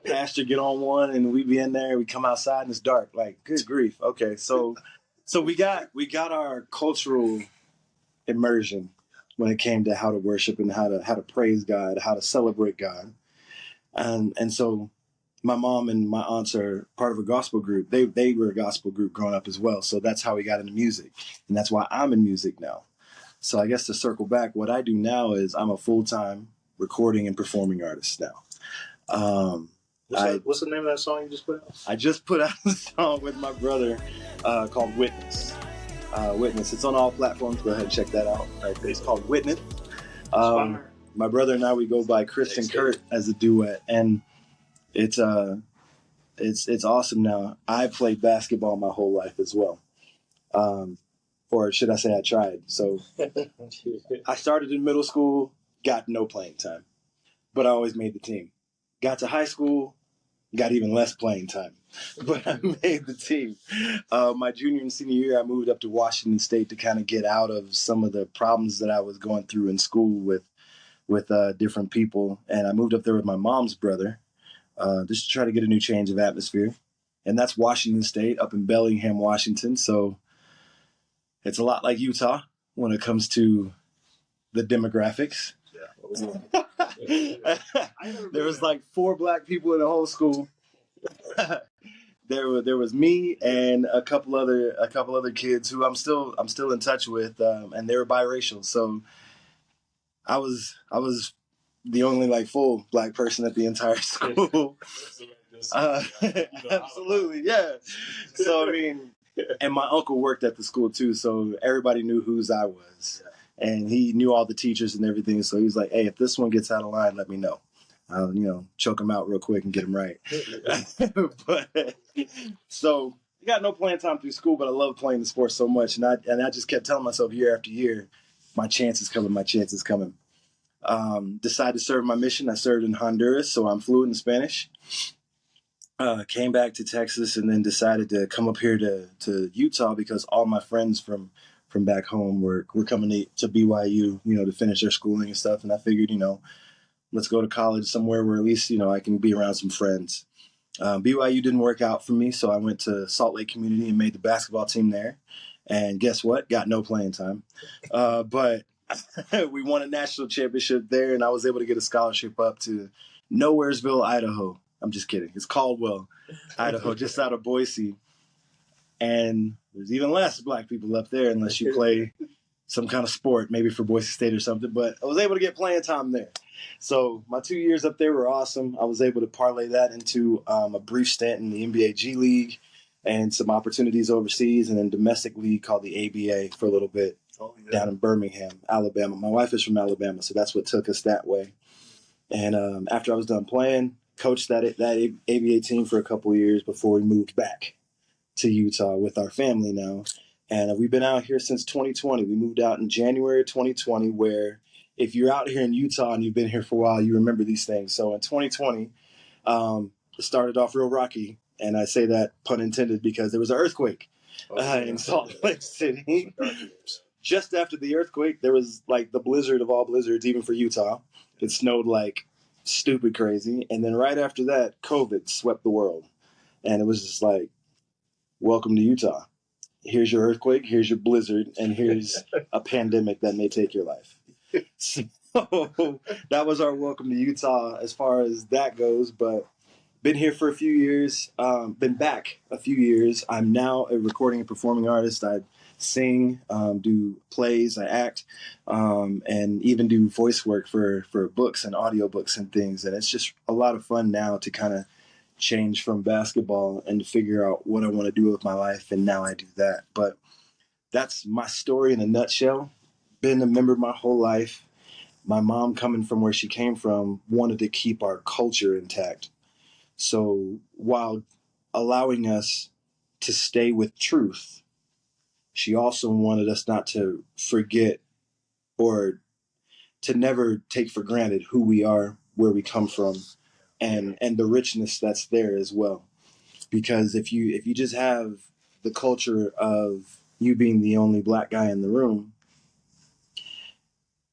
Pastor get on one, and we be in there. We come outside, and it's dark. Like, good grief. Okay, so we got our cultural immersion when it came to how to worship and how to praise God, how to celebrate God, and so. My mom and my aunts are part of a gospel group. They were a gospel group growing up as well. So that's how we got into music. And that's why I'm in music now. So I guess to circle back, what I do now is I'm a full-time recording and performing artist now. What's the name of that song you just put out? I just put out a song with my brother called Witness. Witness. It's on all platforms. Go ahead and check that out. Right there. It's called Witness. My brother and I, we go by Chris and Kurt as a duet. And it's awesome now. I played basketball my whole life as well. Or should I say I tried. So I started in middle school, got no playing time, but I always made the team. Got to high school, got even less playing time, but I made the team. My junior and senior year, I moved up to Washington State to kind of get out of some of the problems that I was going through in school with different people. And I moved up there with my mom's brother. Just to try to get a new change of atmosphere. And that's Washington State up in Bellingham, Washington. So it's a lot like Utah when it comes to the demographics. Yeah. There was like 4 black people in the whole school. There was me and a couple other kids who I'm still in touch with, and they were biracial. So I was the only like full black person at the entire school. Absolutely, yeah. So I mean, and my uncle worked at the school too, so everybody knew whose I was, and he knew all the teachers and everything. So he was like, "Hey, if this one gets out of line, let me know. I'll choke him out real quick and get him right." But so I got no playing time through school, but I love playing the sport so much, and I just kept telling myself year after year, my chance is coming. Decided to serve my mission. I served in Honduras, so I'm fluent in Spanish. Came back to Texas and then decided to come up here to Utah because all my friends from back home were coming to BYU, to finish their schooling and stuff. And I figured, let's go to college somewhere where at least, I can be around some friends. BYU didn't work out for me, so I went to Salt Lake Community and made the basketball team there. And guess what? Got no playing time. But we won a national championship there, and I was able to get a scholarship up to Nowheresville, Idaho. I'm just kidding. It's Caldwell, Idaho, just out of Boise. And there's even less black people up there unless you play some kind of sport, maybe for Boise State or something. But I was able to get playing time there. So my 2 years up there were awesome. I was able to parlay that into a brief stint in the NBA G League and some opportunities overseas, and then domestic league called the ABA for a little bit down in Birmingham, Alabama. My wife is from Alabama, so that's what took us that way. And after I was done playing, coached that ABA team for a couple of years before we moved back to Utah with our family now. And we've been out here since 2020. We moved out in January 2020, where if you're out here in Utah and you've been here for a while, you remember these things. So in 2020, it started off real rocky. And I say that pun intended because there was an earthquake in Salt Lake City. Just after the earthquake, there was like the blizzard of all blizzards, even for Utah. It snowed like stupid crazy. And then right after that, COVID swept the world. And it was just like, welcome to Utah. Here's your earthquake, here's your blizzard, and here's a pandemic that may take your life. So that was our welcome to Utah as far as that goes. But been here for a few years, been back a few years. I'm now a recording and performing artist. I sing, do plays, I act, and even do voice work for books and audiobooks and things. And it's just a lot of fun now to kind of change from basketball and figure out what I want to do with my life, and now I do that. But that's my story in a nutshell. Been a member my whole life. My mom, coming from where she came from, wanted to keep our culture intact. So while allowing us to stay with truth, she also wanted us not to forget or to never take for granted who we are, where we come from, and the richness that's there as well. Because if you just have the culture of you being the only black guy in the room,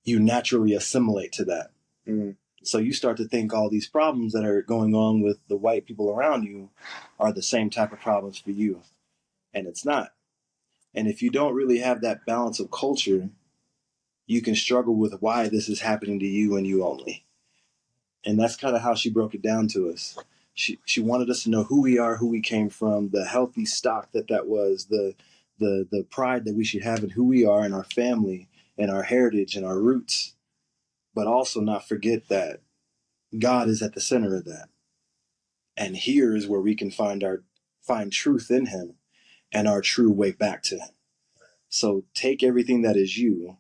you naturally assimilate to that. Mm-hmm. So you start to think all these problems that are going on with the white people around you are the same type of problems for you. And it's not. And if you don't really have that balance of culture, you can struggle with why this is happening to you and you only. And that's kind of how she broke it down to us. She wanted us to know who we are, who we came from, the healthy stock that was, the pride that we should have in who we are and our family and our heritage and our roots, but also not forget that God is at the center of that. And here is where we can find truth in him and our true way back to him. So take everything that is you,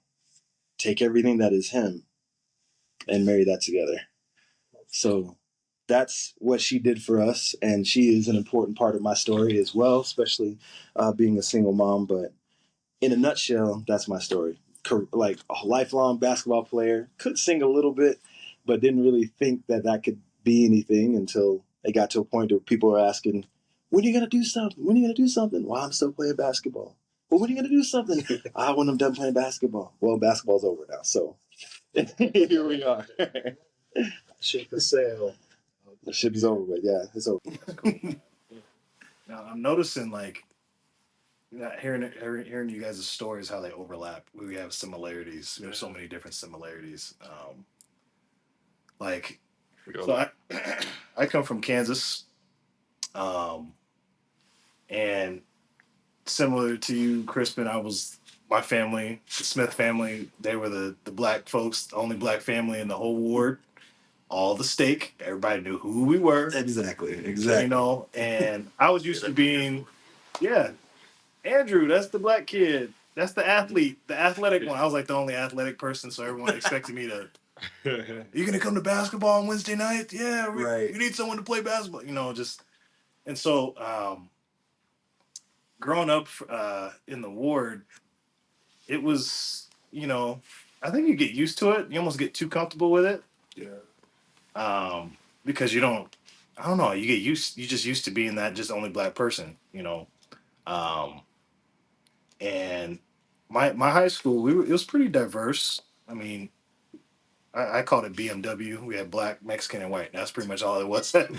take everything that is him, and marry that together. So that's what she did for us, and she is an important part of my story as well, especially being a single mom. But in a nutshell, that's my story. Like a lifelong basketball player, could sing a little bit, but didn't really think that could be anything until it got to a point where people were asking, when are you going to do something? When are you going to do something? Well, I'm still playing basketball. Well, when are you going to do something? When I'm done playing basketball. Well, basketball's over now, so here we are. Ship the sail. The ship is over, but yeah, it's over. Now I'm noticing like hearing you guys' stories how they overlap. We have similarities. There's so many different similarities. Like so I come from Kansas, um, and similar to you, Crispin, my family, the Smith family. They were the black folks, the only black family in the whole ward. All the steak. Everybody knew who we were. Exactly. You know, and I was used to being, yeah, Andrew, that's the black kid. That's the athlete, the athletic one. I was like the only athletic person, so everyone expected me to. You gonna come to basketball on Wednesday night? Yeah, we need someone to play basketball. You know, just and so growing up in the ward, it was I think you get used to it. You almost get too comfortable with it. Yeah. Because you don't. I don't know. You just used to being that just only black person. Um, and my high school, it was pretty diverse. I mean, I called it BMW. We had black, Mexican, and white. That's pretty much all it was at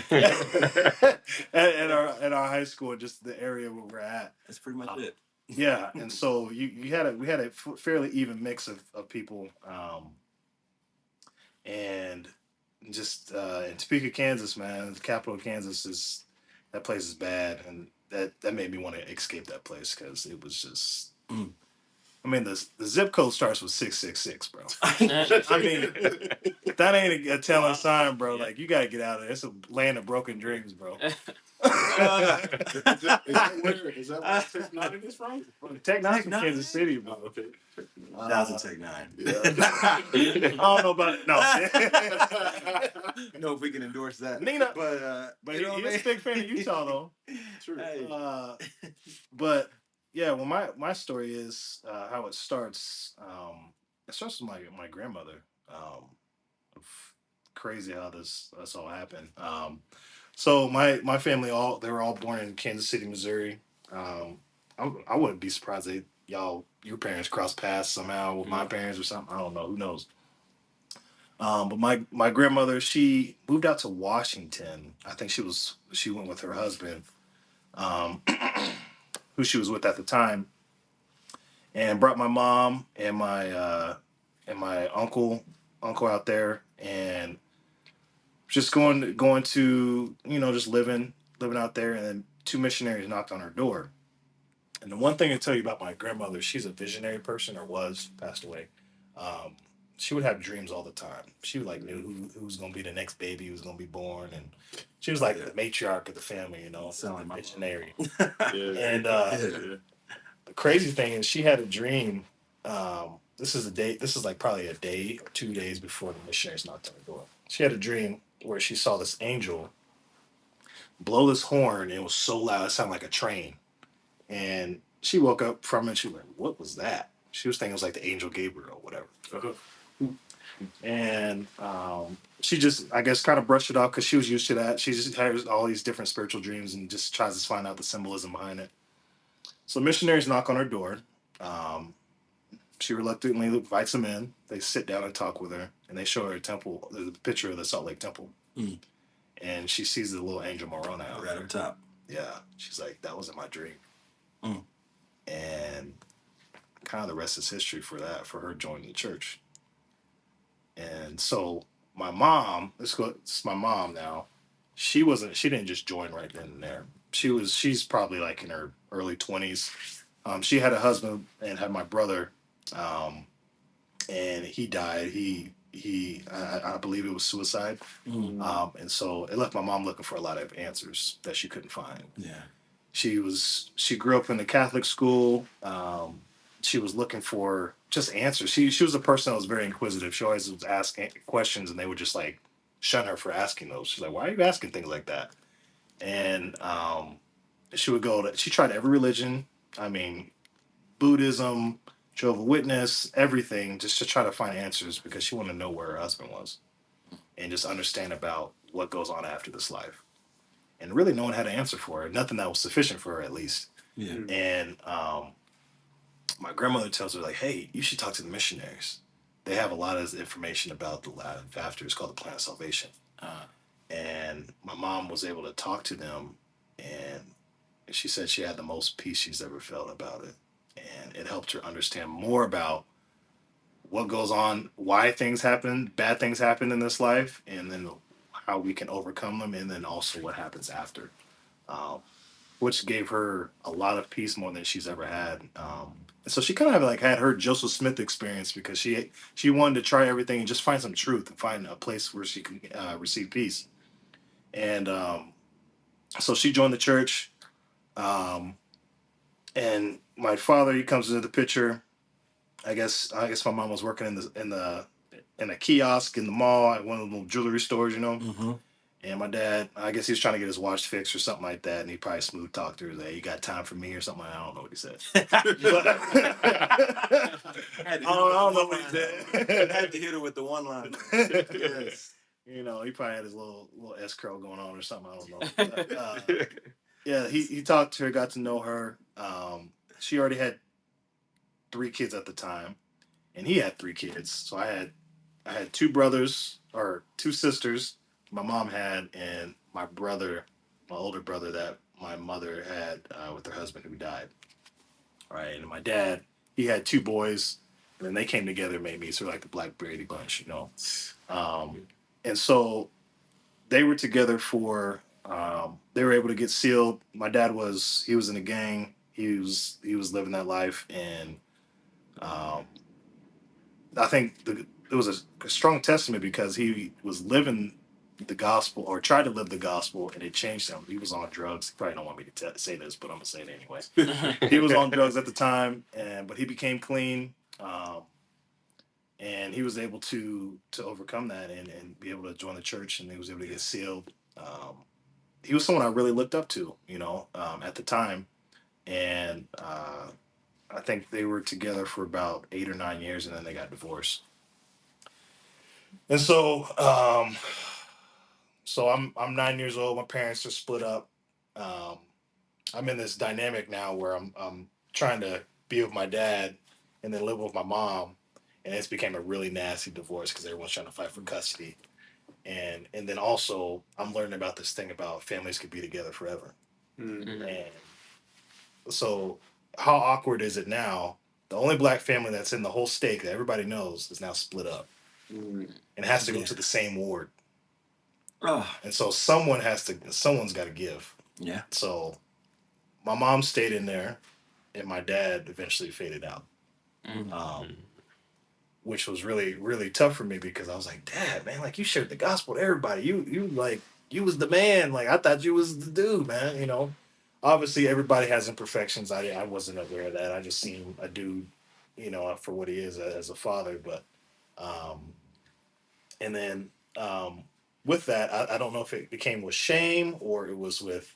our high school, just the area where we're at. That's pretty much it. Yeah, and so we had a fairly even mix of people, and just in Topeka, Kansas, man, the capital of Kansas that place is bad, and that made me want to escape that place because it was just. I mean, the zip code starts with 666, bro. I mean, that ain't a telling sign, bro. Like, you gotta get out of there. It's a land of broken dreams, bro. Is that where Tech Nine is from? Tech Nine's from Kansas City, bro. Okay. Shout out to Tech Nine. Yeah. I don't know about it. No. I know if we can endorse that. Nina, but he's a big fan of Utah, though. True. Hey. But yeah, well, my story is how it starts. It starts with my grandmother. Crazy how this all happened. So my family they were all born in Kansas City, Missouri. I wouldn't be surprised if your parents crossed paths somehow with my parents or something. I don't know. Who knows? But my grandmother, she moved out to Washington. I think she went with her husband, um, who she was with at the time, and brought my mom and my uncle out there, and just going to just living out there, and then two missionaries knocked on her door. And the one thing I tell you about my grandmother, she's a visionary person, or was, passed away. she would have dreams all the time. She would like knew who was gonna be the next baby who was gonna be born, and she was like the matriarch of the family, you know, Sound like my missionary. Yeah. And Yeah. the crazy thing is, she had a dream. This is a day. This is like probably a day or 2 days before the missionaries knocked on her door. She had a dream where she saw this angel blow this horn. And it was so loud, it sounded like a train. And she woke up from it. She was like, "What was that?" She was thinking it was like the angel Gabriel or whatever. And she just, I guess, kind of brushed it off because she was used to that. She just has all these different spiritual dreams and just tries to find out the symbolism behind it. So missionaries knock on her door. Um, she reluctantly invites them in. They sit down and talk with her, and they show her a temple, the picture of the Salt Lake Temple. Mm. And she sees the little angel Moroni out Right there. up top. Yeah, she's like, "That wasn't my dream." Mm. And kind of the rest is history for that, for her joining the church. And so my mom, it's my mom now. She didn't just join right then and there. She's probably like in her early 20s. She had a husband and had my brother, and he died. I believe it was suicide. Mm. And so it left my mom looking for a lot of answers that she couldn't find. Yeah. She grew up in the Catholic school. She was looking for just answers. She was a person that was very inquisitive. She always was asking questions, and they would just like shun her for asking those. She's like, "Why are you asking things like that?" And she tried every religion. I mean, Buddhism, Jehovah's Witness, everything, just to try to find answers because she wanted to know where her husband was and just understand about what goes on after this life. And really, no one had an answer for her. Nothing that was sufficient for her, at least. Yeah. And my grandmother tells her, like, "Hey, you should talk to the missionaries. They have a lot of information about the life after. It's called the Plan of Salvation." And my mom was able to talk to them, and she said she had the most peace she's ever felt about it. And it helped her understand more about what goes on, why things happen, bad things happen in this life, and then how we can overcome them, and then also what happens after. Um, which gave her a lot of peace, more than she's ever had. And so she kind of like had her Joseph Smith experience because she wanted to try everything and just find some truth and find a place where she can receive peace. And so she joined the church. Um, and my father, he comes into the picture. I guess my mom was working in a kiosk in the mall at one of the little jewelry stores, you know. Mm-hmm. And my dad, I guess he was trying to get his watch fixed or something like that, and he probably smooth talked to her. Like, "You got time for me?" or something. I don't know what he said. I don't know what he said. Had to hit her with the one line. Yes. You know, he probably had his little escrow going on or something. I don't know. But, yeah, he talked to her, got to know her. She already had 3 kids at the time, and he had 3 kids. So I had 2 brothers or 2 sisters. My mom had, and my brother, my older brother that my mother had with her husband who died. Right, and my dad, he had 2 boys, and then they came together and made me sort of like the Black Brady Bunch, you know. And so they were together for. They were able to get sealed. My dad he was in a gang. He was living that life, and I think it was a strong testament because he was living the gospel or tried to live the gospel, and it changed him. He was on drugs. He probably don't want me to say this, but I'm gonna say it anyway. He was on drugs at the time, but he became clean, and he was able to overcome that and be able to join the church, and he was able to get sealed. He was someone I really looked up to, you know, at the time, and I think they were together for about 8 or 9 years, and then they got divorced. And so I'm 9 years old. My parents are split up. Um, I'm in this dynamic now where I'm trying to be with my dad and then live with my mom, and it's became a really nasty divorce because everyone's trying to fight for custody. And then also I'm learning about this thing about families could be together forever. Mm. And so how awkward is it now? The only black family that's in the whole state that everybody knows is now split up Mm. and has to go to the same ward. Oh. And so someone's got to give. Yeah. So my mom stayed in there, and my dad eventually faded out. Mm. which was really, really tough for me because I was like, Dad, man, like you shared the gospel to everybody. You like you was the man. Like I thought you was the dude, man. You know, obviously everybody has imperfections. I wasn't aware of that. I just seen a dude, you know, for what he is as a father. But um, and then with that, I don't know if it became with shame or it was with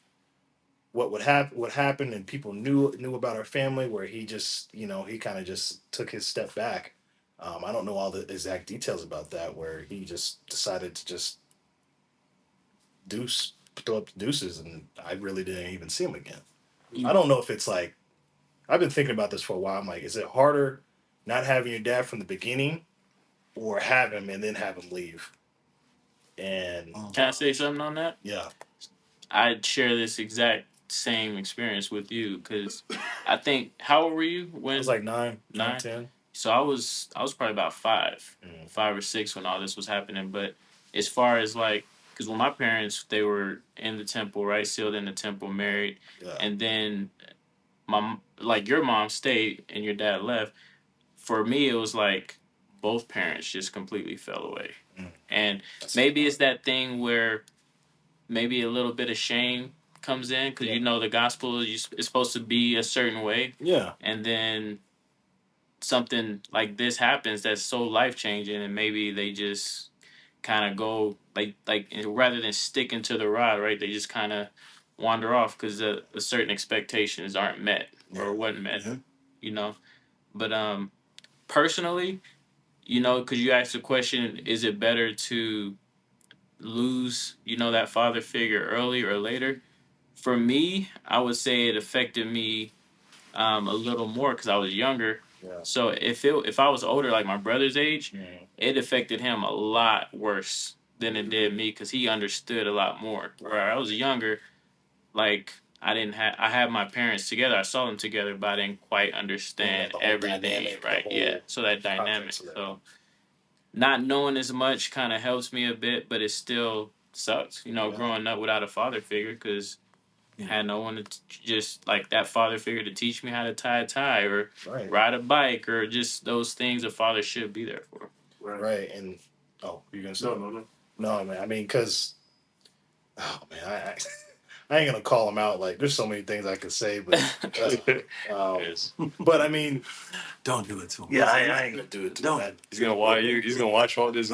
what happened and people knew about our family where he just he kind of just took his step back. I don't know all the exact details about that where he just decided to just deuce throw up the deuces and I really didn't even see him again. I don't know if it's like I've been thinking about this for a while. I'm like, is it harder not having your dad from the beginning or have him and then have him leave? And Can I say something on that? yeah, I'd share this exact same experience with you because I think how old were you I when was like nine, 9? 10. So I was probably about 5, Mm. 5 or 6 when all this was happening. But as far as like, because when my parents they were in the temple, right, sealed in the temple, married, Yeah, and then like your mom stayed and your dad left. For me, it was like both parents just completely fell away, mm. and That's maybe it's that thing where maybe a little bit of shame comes in because yeah, you know the gospel is supposed to be a certain way, yeah, and then something like this happens that's so life changing, and maybe they just kind of go like rather than sticking to the rod, right? They just kind of wander off because the certain expectations aren't met yeah. or wasn't met, Mhm. you know. But personally, because you asked the question, is it better to lose, that father figure early or later? For me, I would say it affected me a little more because I was younger. Yeah. So if I was older, like my brother's age, Mhm. it affected him a lot worse than it did me because he understood a lot more. Where I was younger, like I had my parents together. I saw them together, but I didn't quite understand The whole everything. dynamic, Right? Yeah. So that dynamic. context of that. So not knowing as much kind of helps me a bit, but it still sucks. Yeah. Growing up without a father figure because Mm. had no one to just like that father figure to teach me how to tie a tie or Right. ride a bike or just those things a father should be there for. Right. And oh, you're gonna say No. no, man. I mean, because oh man, I ain't gonna call him out. Like, there's so many things I could say, but Yes. but I mean, Don't do it to him. yeah, I ain't gonna do it to Don't. that. He's gonna watch you. He's gonna watch all this.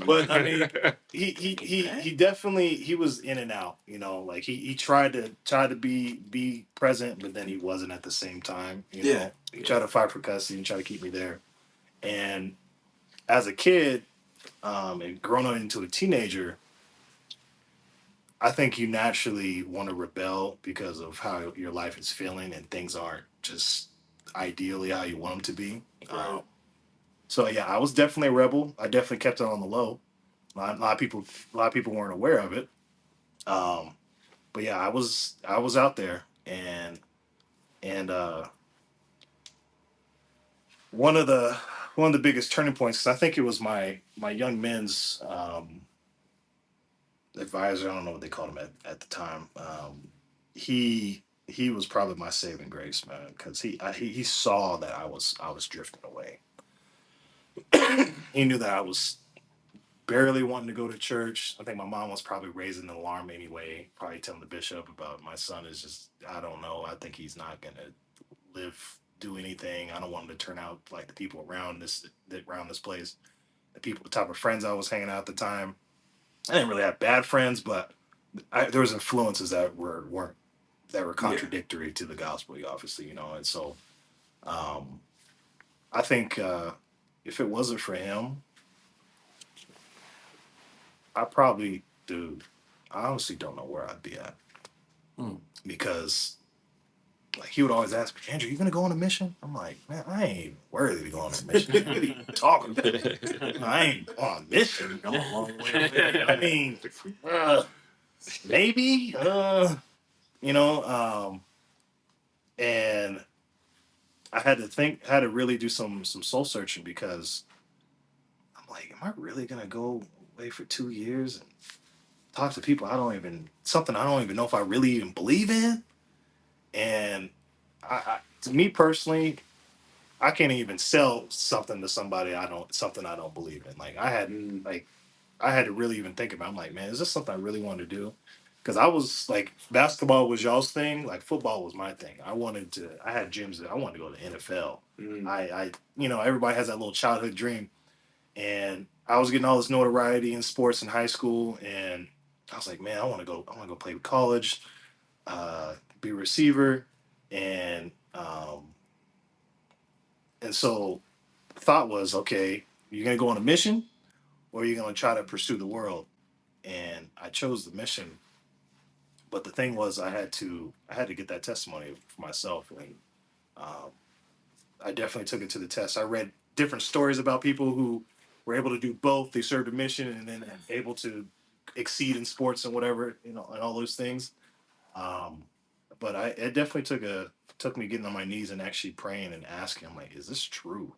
But I mean, he definitely he was in and out. Like he tried to be present, but then he wasn't at the same time. Yeah. He tried to fight for custody and try to keep me there. And as a kid, and growing up into a teenager, I think you naturally want to rebel because of how your life is feeling and things aren't just ideally how you want them to be. Right. So yeah, I was definitely a rebel. I definitely kept it on the low. A lot of people weren't aware of it. Um, but yeah, I was out there, and one of the one of the biggest turning points, because I think it was my young men's advisor. I don't know what they called him at the time. He was probably my saving grace, man, because he saw that I was drifting away. He knew that I was barely wanting to go to church. I think my mom was probably raising an alarm anyway, probably telling the bishop about my son is just, I don't know. I think he's not gonna do anything. I don't want him to turn out like the people around this place, the type of friends I was hanging out at the time. I didn't really have bad friends, but there was influences that weren't that were contradictory to the gospel, obviously, and so um, I think if it wasn't for him, I probably, dude, I honestly don't know where I'd be at. Hmm. Because like he would always ask me, Andrew, you gonna go on a mission? I'm like, man, I ain't worthy to go on a mission. What are you talking about? I ain't on a mission. I'm a long way away. I mean, maybe, you know, and I had to really do some soul searching because I'm like, am I really gonna go away for 2 years and talk to people something I don't even know if I really even believe in? And to me personally, I can't even sell something to somebody something I don't believe in. Like I had to really even think about. I'm like, man, is this something I really want to do? Because I was like, basketball was y'all's thing. Like football was my thing. I had dreams that I wanted to go to the NFL. Everybody has that little childhood dream, and I was getting all this notoriety in sports in high school, and I was like, man, I want to go play college, be a receiver, and so the thought was, okay, you're gonna go on a mission, or you're gonna try to pursue the world. And I chose the mission. But the thing was, I had to get that testimony for myself, and um, I definitely took it to the test. I read different stories about people who were able to do both. They served a mission and then able to exceed in sports and whatever, and all those things. Um, but it definitely took me getting on my knees and actually praying and asking, I'm like, is this true?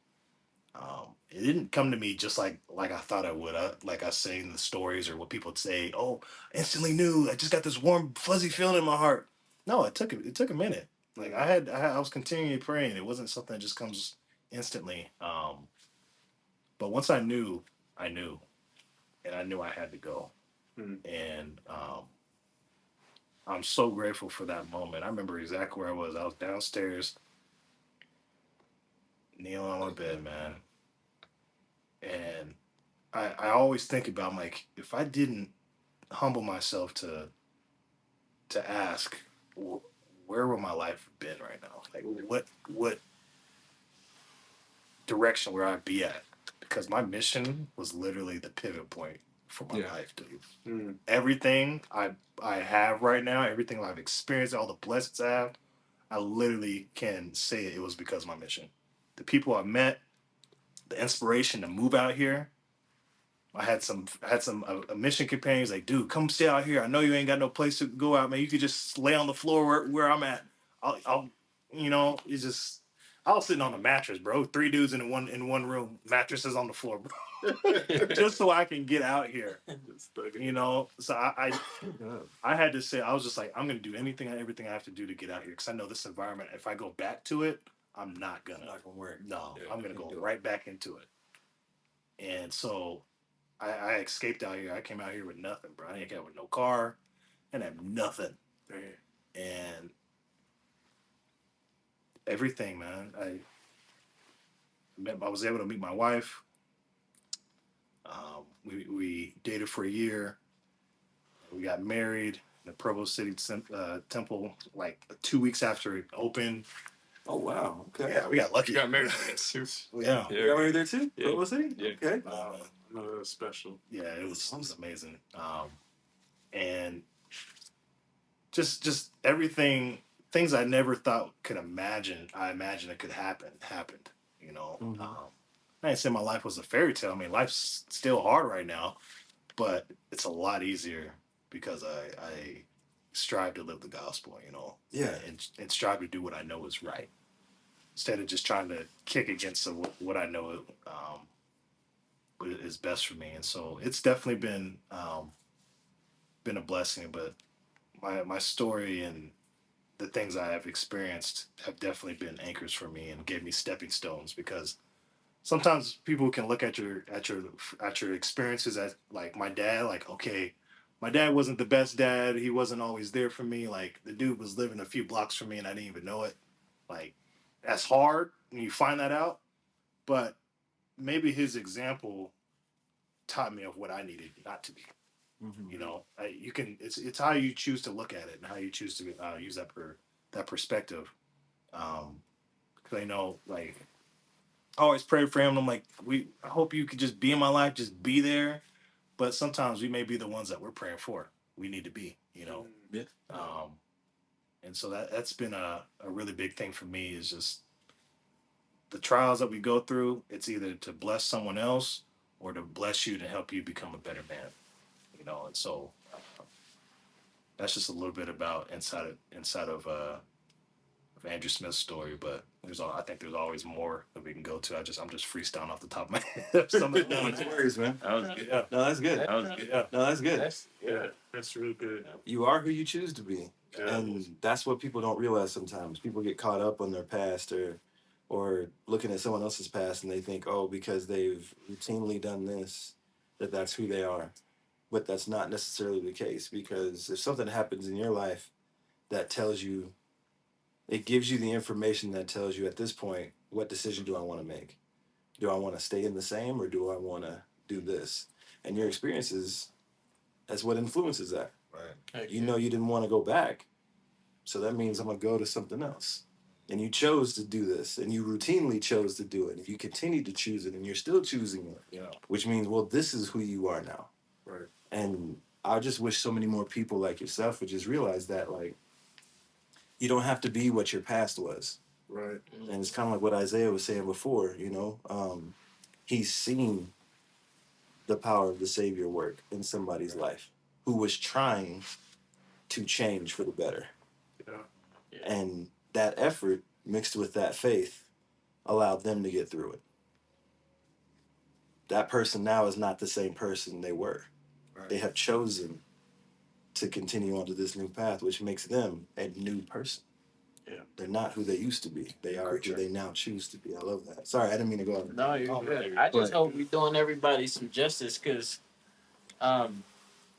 It didn't come to me just like I thought I would. Like I say in the stories or what people would say. Oh, instantly knew. I just got this warm, fuzzy feeling in my heart. No, it took a minute. Like I was continually praying. It wasn't something that just comes instantly. But once I knew, and I knew I had to go. And I'm so grateful for that moment. I remember exactly where I was. I was downstairs, kneeling on my bed, man, and I always think about like if I didn't humble myself to ask where would my life have been right now, like what direction where I'd be at, because my mission was literally the pivot point for my life, dude. Everything I have right now, everything I've experienced, all the blessings I have, I literally can say it was because of my mission. The people I met, the inspiration to move out here. I had some mission companions like, dude, come stay out here. I know you ain't got no place to go out, man. You could just lay on the floor where I'm at. I'll it's just I was sitting on a mattress, bro. Three dudes in one room, mattresses on the floor, bro, just so I can get out here. So I had to say I was just like I'm gonna do everything I have to do to get out here because I know this environment. If I go back to it, I'm not gonna work. No, I'm gonna go right back into it. And so I escaped out here. I came out here with nothing, bro. I ain't got with no car and have nothing. And everything, man. I was able to meet my wife. We dated for a year. We got married in the Provo City Temple like 2 weeks after it opened. Oh wow! Okay. Yeah, we got lucky. You got married too. Yeah. You got married there too? Yeah. Provo City? Yeah. Okay. No, that was special. Yeah, it was amazing. And just everything, things I never thought could imagine. I imagined it could happened. I didn't say my life was a fairy tale. I mean, life's still hard right now, but it's a lot easier because I strive to live the gospel. Yeah. And strive to do what I know is right instead of just trying to kick against what I know is best for me. And so it's definitely been a blessing, but my story and the things I have experienced have definitely been anchors for me and gave me stepping stones because sometimes people can look at your experiences as like my dad, like, okay, my dad wasn't the best dad. He wasn't always there for me. Like the dude was living a few blocks from me and I didn't even know it. Like that's hard when you find that out. But maybe his example taught me of what I needed not to be. You can. It's how you choose to look at it and how you choose to use that perspective. Because I know, like, I always pray for him. I'm like, I hope you could just be in my life, just be there. But sometimes we may be the ones that we're praying for. We need to be. Yeah. And so that's been a really big thing for me is just the trials that we go through. It's either to bless someone else or to bless you to help you become a better man. And so that's just a little bit about inside of Andrew Smith's story, but I think there's always more that we can go to. I'm just freestyling off the top of my head. Some of the No things. worries, man. That was good. Yeah. No, that's good. That was good. Yeah. No, that's good. Yeah, that's really good. You are who you choose to be. Yeah. And that's what people don't realize sometimes. People get caught up on their past or or looking at someone else's past and they think, oh, because they've routinely done this, that's who they are. But that's not necessarily the case, because if something happens in your life that tells you, it gives you the information that tells you at this point, what decision do I want to make? Do I want to stay in the same, or do I want to do this? And your experiences, that's what influences that. Right. You know, you didn't want to go back, so that means I'm going to go to something else. And you chose to do this, and you routinely chose to do it, and you continue to choose it, and you're still choosing it. Yeah. Which means, well, this is who you are now. Right. And I just wish so many more people like yourself would just realize that, like, you don't have to be what your past was. Right. And it's kind of like what Isiah was saying before, he's seen the power of the Savior work in somebody's life who was trying to change for the better. Yeah. And that effort mixed with that faith allowed them to get through it. That person now is not the same person they were. Right. They have chosen to continue onto this new path, which makes them a new person. Yeah. They're not who they used to be. They are who they now choose to be. I love that. Sorry, I didn't mean to go on. No, you're good. I just hope we're doing everybody some justice, because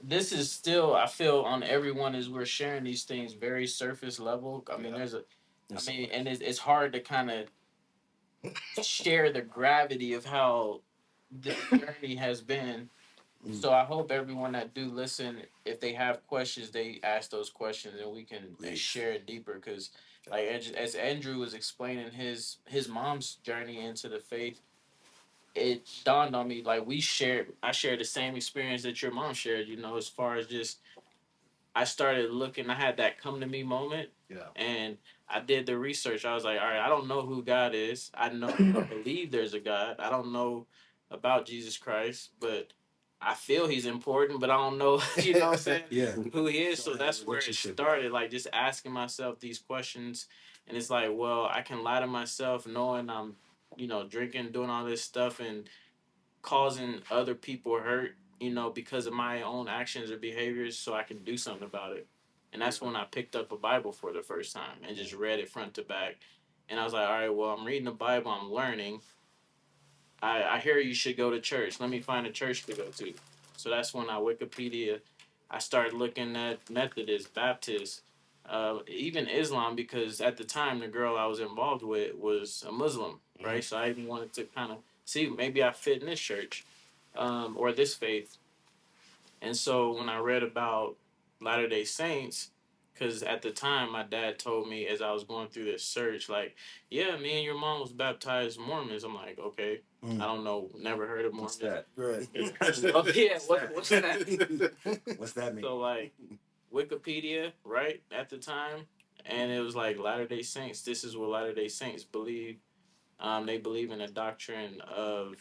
this is still, I feel, on everyone as we're sharing these things, very surface level. I mean, and it's hard to kind of share the gravity of how this journey has been. So I hope everyone that do listen, if they have questions, they ask those questions, and we can share it deeper. Because, like, as Andrew was explaining his mom's journey into the faith, it dawned on me, like, I shared the same experience that your mom shared. As far as just, I started looking. I had that come to me moment. Yeah. And I did the research. I was like, all right, I don't know who God is. I believe there's a God. I don't know about Jesus Christ, but I feel he's important, but I don't know, what I'm saying? Yeah. Who he is. So that's where it started, like, just asking myself these questions. And it's like, well, I can lie to myself knowing I'm, drinking, doing all this stuff, and causing other people hurt, because of my own actions or behaviors, so I can do something about it. And that's when I picked up a Bible for the first time and just read it front to back. And I was like, all right, well, I'm reading the Bible, I'm learning. I hear you should go to church. Let me find a church to go to. So that's when I started looking at Methodist, Baptist, even Islam, because at the time the girl I was involved with was a Muslim, right? So I even wanted to kind of see, maybe I fit in this church, or this faith. And so when I read about Latter Day Saints, because at the time my dad told me, as I was going through this search, like, yeah, me and your mom was baptized Mormons. I'm like, okay, I don't know, never heard of Mormons. What's that? Right. Oh yeah, what's that? What's that mean? So, like, Wikipedia, right, at the time, and it was like Latter Day Saints. This is what Latter Day Saints believe. They believe in a doctrine of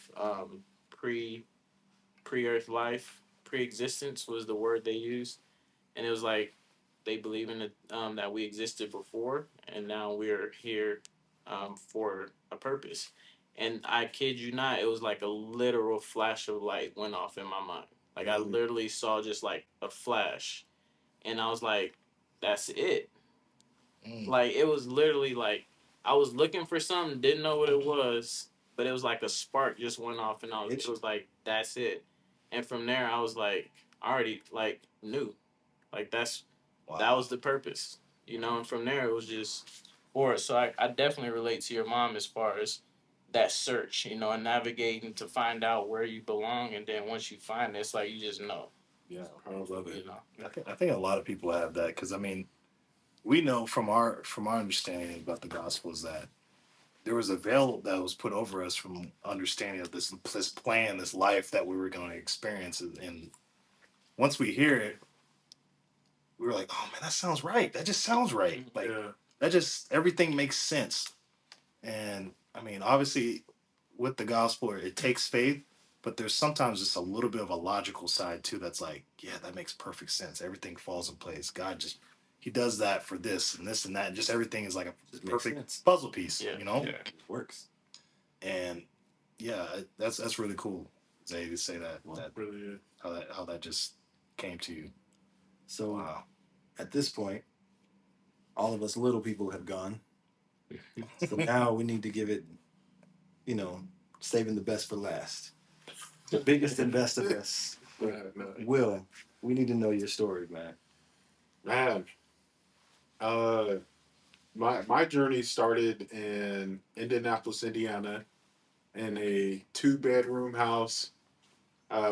pre-earth life, pre-existence was the word they used, and it was like they believe in it, that we existed before, and now we're here for a purpose. And I kid you not, it was like a literal flash of light went off in my mind. Like, I literally saw just like a flash, and I was like, "That's it." Like, it was literally like I was looking for something, didn't know what it was, but it was like a spark just went off, and it was like, "That's it." And from there, I was like, I already like knew, like that was the purpose, And from there, it was just for it. So I definitely relate to your mom as far as that search, and navigating to find out where you belong, and then once you find it, it's like you just know. Yeah, I love it. I think a lot of people have that, because I mean, we know from our understanding about the gospel is that there was a veil that was put over us from understanding of this plan, this life that we were going to experience, and once we hear it, we were like, oh man, that sounds right. That just sounds right. Like, that just, everything makes sense. And I mean, obviously, with the gospel, it takes faith, but there's sometimes just a little bit of a logical side too. That's like, yeah, that makes perfect sense. Everything falls in place. God just, he does that for this and this and that. And just everything is like a perfect puzzle piece, Yeah. It works. And yeah, that's really cool, Zay, to say that. That really, how that just came to you. So, at this point, all of us little people have gone. So now we need to give it, you know, saving the best for last. The biggest and best of us. Will, we need to know your story, man. Man, my journey started in Indianapolis, Indiana, in a 2-bedroom house.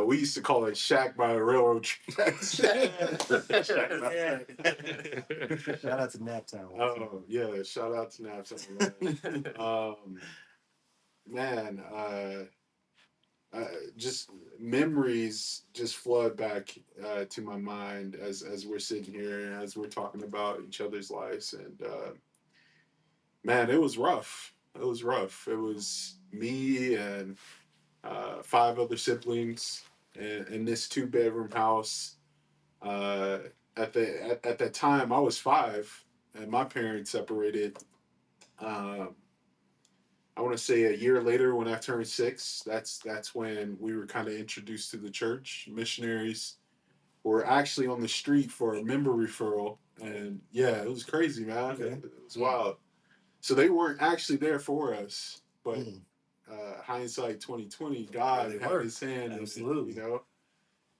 We used to call it Shack by the railroad tracks. Yeah. Shout out to Naptown. Oh yeah, shout out to Naptown. Man, just memories just flood back to my mind as we're sitting here and as we're talking about each other's lives. And man, it was rough. It was rough. It was me and 5 other siblings in this 2-bedroom house. Uh, at that time, I was 5, and my parents separated. Um, I want to say a year later, when I turned 6, that's when we were kind of introduced to the church. Missionaries were actually on the street for a member referral, and yeah, it was crazy, man. Okay. It was wild. So they weren't actually there for us, but Mm. hindsight 2020, God They had were. His hand in it, Absolutely. you know.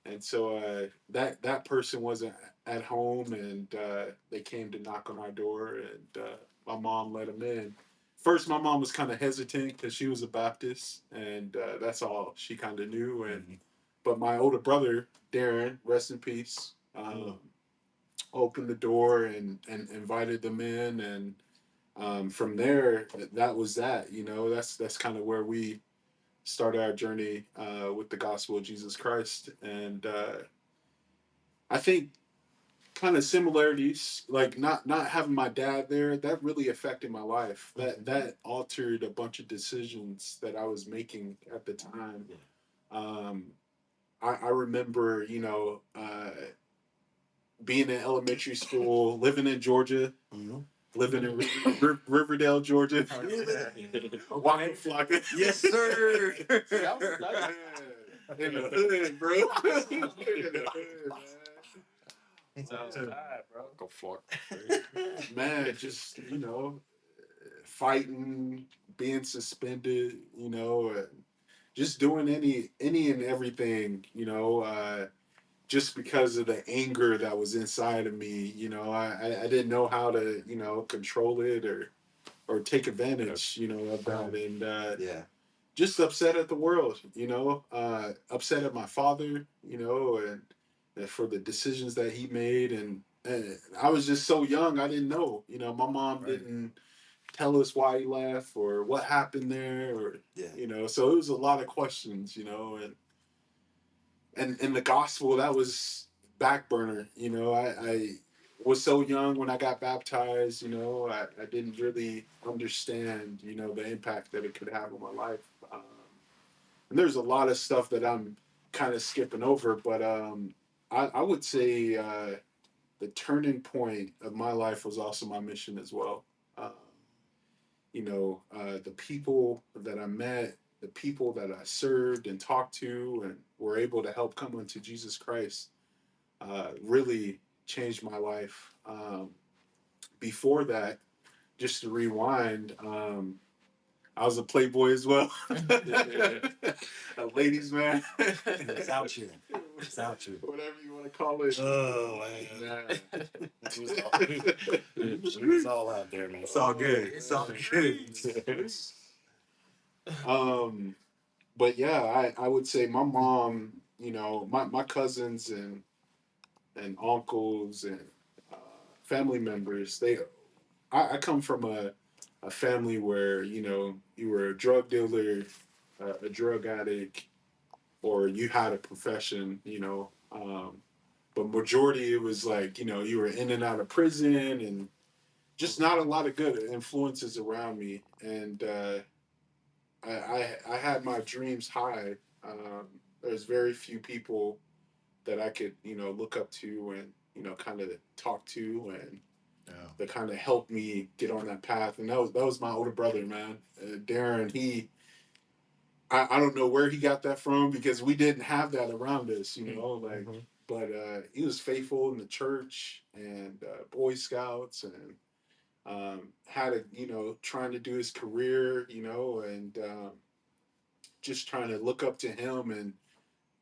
And so that person wasn't at home, and they came to knock on our door, and my mom let them in. First, my mom was kind of hesitant because she was a Baptist, and that's all she kind of knew. And but my older brother Darren, rest in peace, opened the door and invited them in, and from there, that was that. You know, that's kind of where we started our journey with the gospel of Jesus Christ, and I think kind of similarities, like not having my dad there, that really affected my life. That altered a bunch of decisions that I was making at the time. Um, I remember, you know, being in elementary school, living in Georgia, living in Riverdale, Georgia. Walking Flocka. Yes, sir. In the hood, bro. In the hood, bro. Go for man. Man, just, you know, fighting, being suspended, you know, just doing any and everything, you know, just because of the anger that was inside of me. You know, I didn't know how to, you know, control it or take advantage, you know, of that. And Yeah. just upset at the world, you know, upset at my father, you know, and for the decisions that he made. And I was just so young, I didn't know, you know, my mom didn't tell us why he left or what happened there, or you know, so it was a lot of questions, you know. And the gospel, that was back burner, you know. I was so young when I got baptized, you know. I didn't really understand, you know, the impact that it could have on my life. And there's a lot of stuff that I'm kind of skipping over, but I would say the turning point of my life was also my mission as well. Um, you know, the people that I met, the people that I served and talked to and were able to help come unto Jesus Christ really changed my life. Before that, just to rewind, I was a playboy as well. A ladies' man. It's out here. It's out here. Whatever you want to call it. Oh, man. It's all out there, man. It's all good. It's all good. But yeah, I would say my mom, you know, my cousins and uncles and uh, family members, I come from a family where, you know, you were a drug dealer, a drug addict, or you had a profession, you know. But majority, it was like, you know, you were in and out of prison, and just not a lot of good influences around me. And I had my dreams high. There's very few people that I could, you know, look up to and, you know, kind of talk to, and that kind of helped me get on that path. And that was my older brother, man. Darren, I don't know where he got that from, because we didn't have that around us, you know, like, but he was faithful in the church and Boy Scouts, and Had a, trying to do his career, and just trying to look up to him and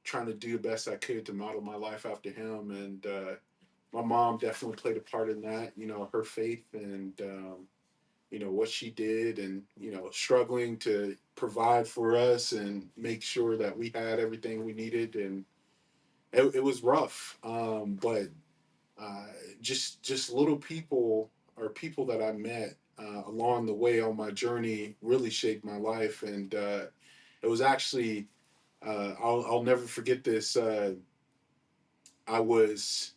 trying to do the best I could to model my life after him. And my mom definitely played a part in that, her faith and, what she did and, struggling to provide for us and make sure that we had everything we needed. And it was rough. But uh, just little people or people that I met along the way on my journey really shaped my life. And it was actually, I'll never forget this. I was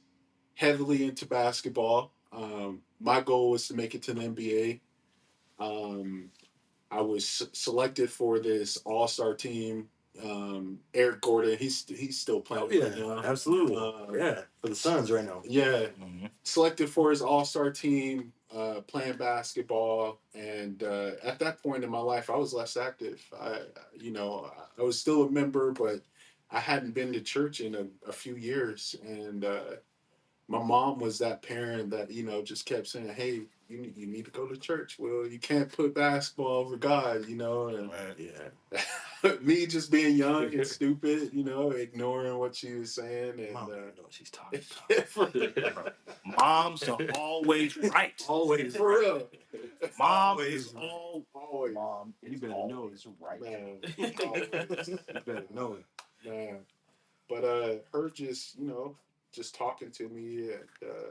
heavily into basketball. My goal was to make it to the NBA. I was selected for this All Star team. Eric Gordon, he's still playing. Oh yeah, absolutely. Yeah, for the Suns right now. Yeah, selected for his All Star team, playing basketball, and at that point in my life, I was less active. I was still a member, but I hadn't been to church in a few years, and my mom was that parent that just kept saying, "Hey, you need to go to church. Well, you can't put basketball over God, and Right. yeah." Me just being young and stupid, ignoring what she was saying, and Mom doesn't know what she's talking for, Moms are always right. Always for real, Mom Always is all. always, Mom, you better know it's right. man, always, You better know it. man. But her just talking to me and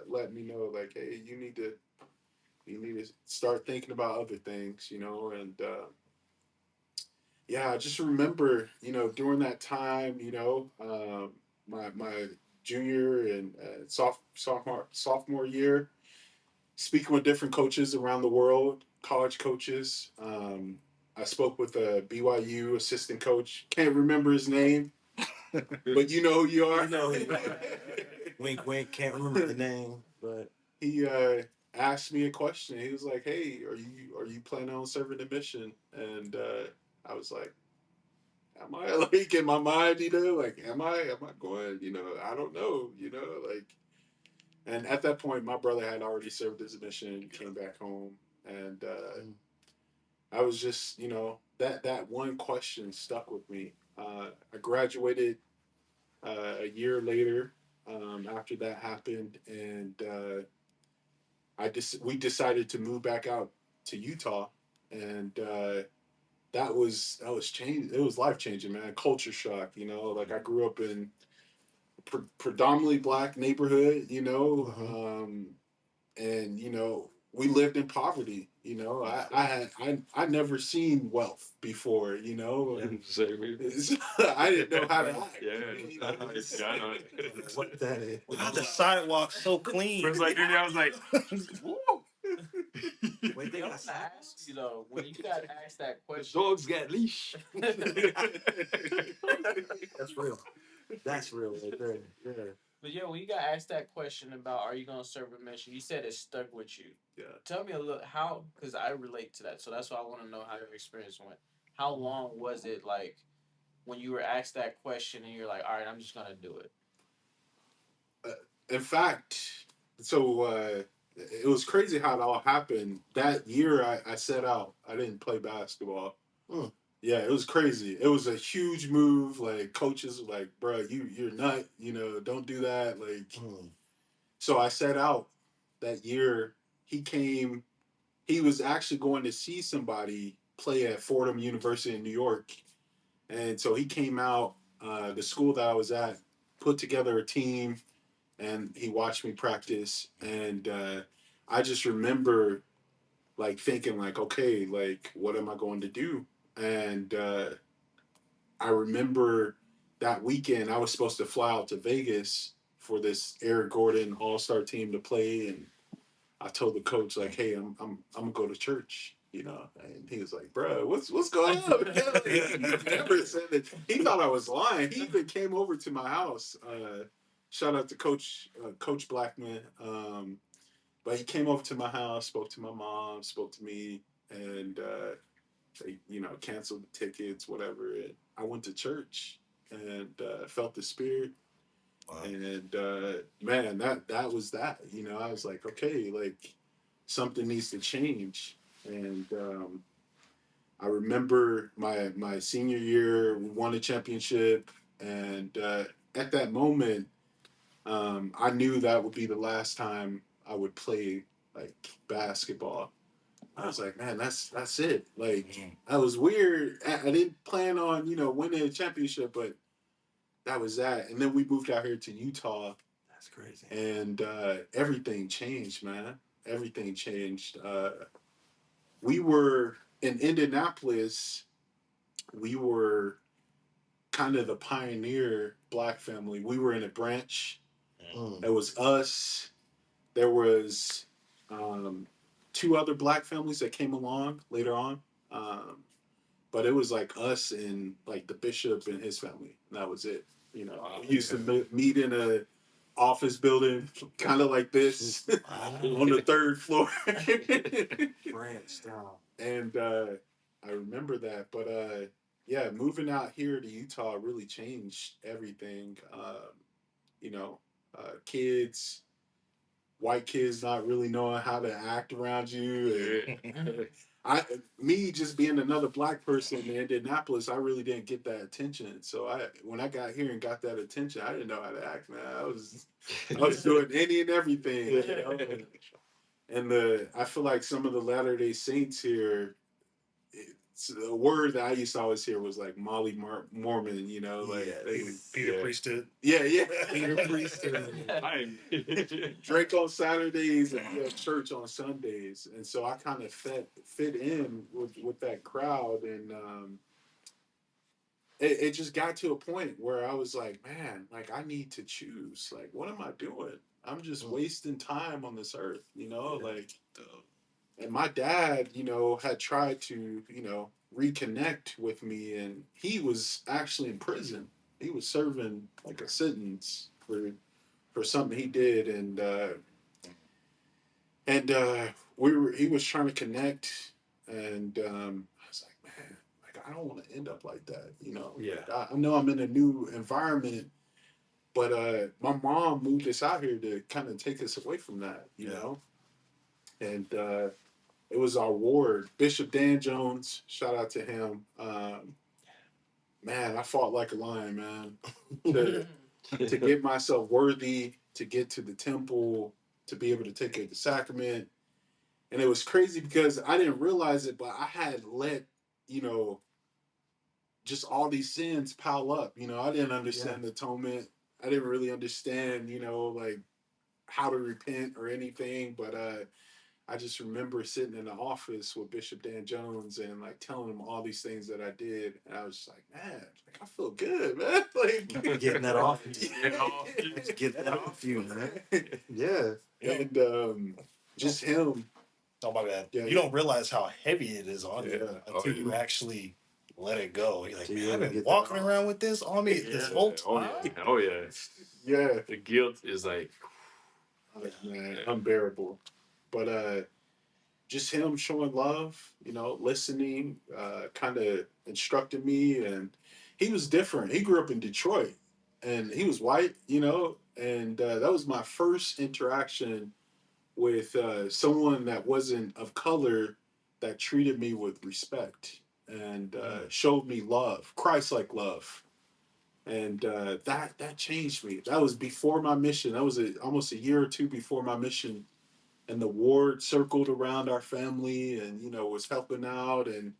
letting me know like, hey, you need to start thinking about other things, and yeah, I just remember, during that time, my junior and sophomore year, speaking with different coaches around the world, college coaches. I spoke with a BYU assistant coach. Can't remember his name, but you know who you are. You know who you are. Wink, wink. Can't remember the name, but He asked me a question. He was like, "Hey, are you planning on serving a mission?" And I was like, "Am I?" Like in my mind, like, am I going? I don't know. Like. And at that point, my brother had already served his mission, came back home, and I was just, that one question stuck with me. I graduated a year later after that happened, and we decided to move back out to Utah, and that was change. It was life changing, man. Culture shock, Like I grew up in predominantly black neighborhood, and we lived in poverty. I never seen wealth before. I didn't know how to act. I know. what that is? Why the sidewalk so clean? I was like, woo! Wait, they I'm got gonna ask you though, when you got asked that The question, dogs got leash. That's real. That's real right there. Yeah. but yeah, when you got asked that question about are you gonna serve a mission, you said it stuck with you. Yeah. Tell me a little how, because I relate to that, so that's why I want to know how your experience went. How long was it like when you were asked that question and you're like, all right, I'm just gonna do it? In fact, so it was crazy how it all happened. That year, I set out. I didn't play basketball. Mm. Yeah, it was crazy. It was a huge move. Like coaches were like, "Bro, you're nut. Don't do that." Like, so I set out that year. He came. He was actually going to see somebody play at Fordham University in New York, and so he came out. The school that I was at put together a team and he watched me practice and I just remember like thinking like, okay, like what am I going to do? And I remember that weekend I was supposed to fly out to Vegas for this Eric Gordon all-star team to play, and I told the coach like, hey, I'm gonna go to church, and he was like, bro, what's going on? He never said that. He thought I was lying. He even came over to my house. Shout out to Coach Blackman. But he came over to my house, spoke to my mom, spoke to me, and they, canceled the tickets, whatever. And I went to church and felt the spirit. Wow. And man, that was that. I was like, okay, like something needs to change. And I remember my senior year, we won a championship, and at that moment, I knew that would be the last time I would play like basketball. I was like, man, that's it. Like, that was weird. I didn't plan on winning a championship, but that was that. And then we moved out here to Utah, That's crazy. and everything changed, man. Everything changed. We were in Indianapolis. We were kind of the pioneer black family. We were in a branch. It was us. There was um, two other black families that came along later on. Um, but it was like us and like the bishop and his family. And that was it. We used to meet in a office building, kind of like this, on the third floor. Branch style. And I remember that. But yeah, moving out here to Utah really changed everything. You know, kids, white kids not really knowing how to act around you. And me just being another black person in Indianapolis, I really didn't get that attention. So when I got here and got that attention, I didn't know how to act, man. I was doing any and everything. And I feel like some of the Latter-day Saints here, it's a word that I used to always hear was like Molly Mormon, like Peter Priesthood. Yeah, Peter Priesthood. Drink on Saturdays and be at church on Sundays, and so I kind of fit in with that crowd, and it just got to a point where I was like, man, like I need to choose. Like, what am I doing? I'm just wasting time on this earth, like. And my dad, had tried to, reconnect with me, and he was actually in prison. He was serving like a sentence for something he did, and he was trying to connect, and I was like, man, like I don't want to end up like that, Yeah. Like, I know I'm in a new environment, but my mom moved us out here to kind of take us away from that, you know, and it was our ward, Bishop Dan Jones. Shout out to him. Man, I fought like a lion, man, to get myself worthy, to get to the temple, to be able to take the sacrament. And it was crazy because I didn't realize it, but I had let, you know, just all these sins pile up. I didn't understand the atonement. I didn't really understand, like how to repent or anything. But I just remember sitting in the office with Bishop Dan Jones and like telling him all these things that I did. And I was just like, man, like I feel good, man. Like Getting that off you. Get that off you, man. Yeah. And just him. Oh my God. Yeah, You don't realize how heavy it is on you Yeah. until you actually let it go. You're like, So you man, I've really been get that walking off. around with this on me this whole time. Oh yeah. Yeah. The guilt is like, Man, unbearable. But just him showing love, listening, kind of instructing me. And he was different. He grew up in Detroit and he was white, and that was my first interaction with someone that wasn't of color that treated me with respect and showed me love, Christ-like love. And that changed me. That was before my mission. That was almost a year or two before my mission, and the ward circled around our family and was helping out and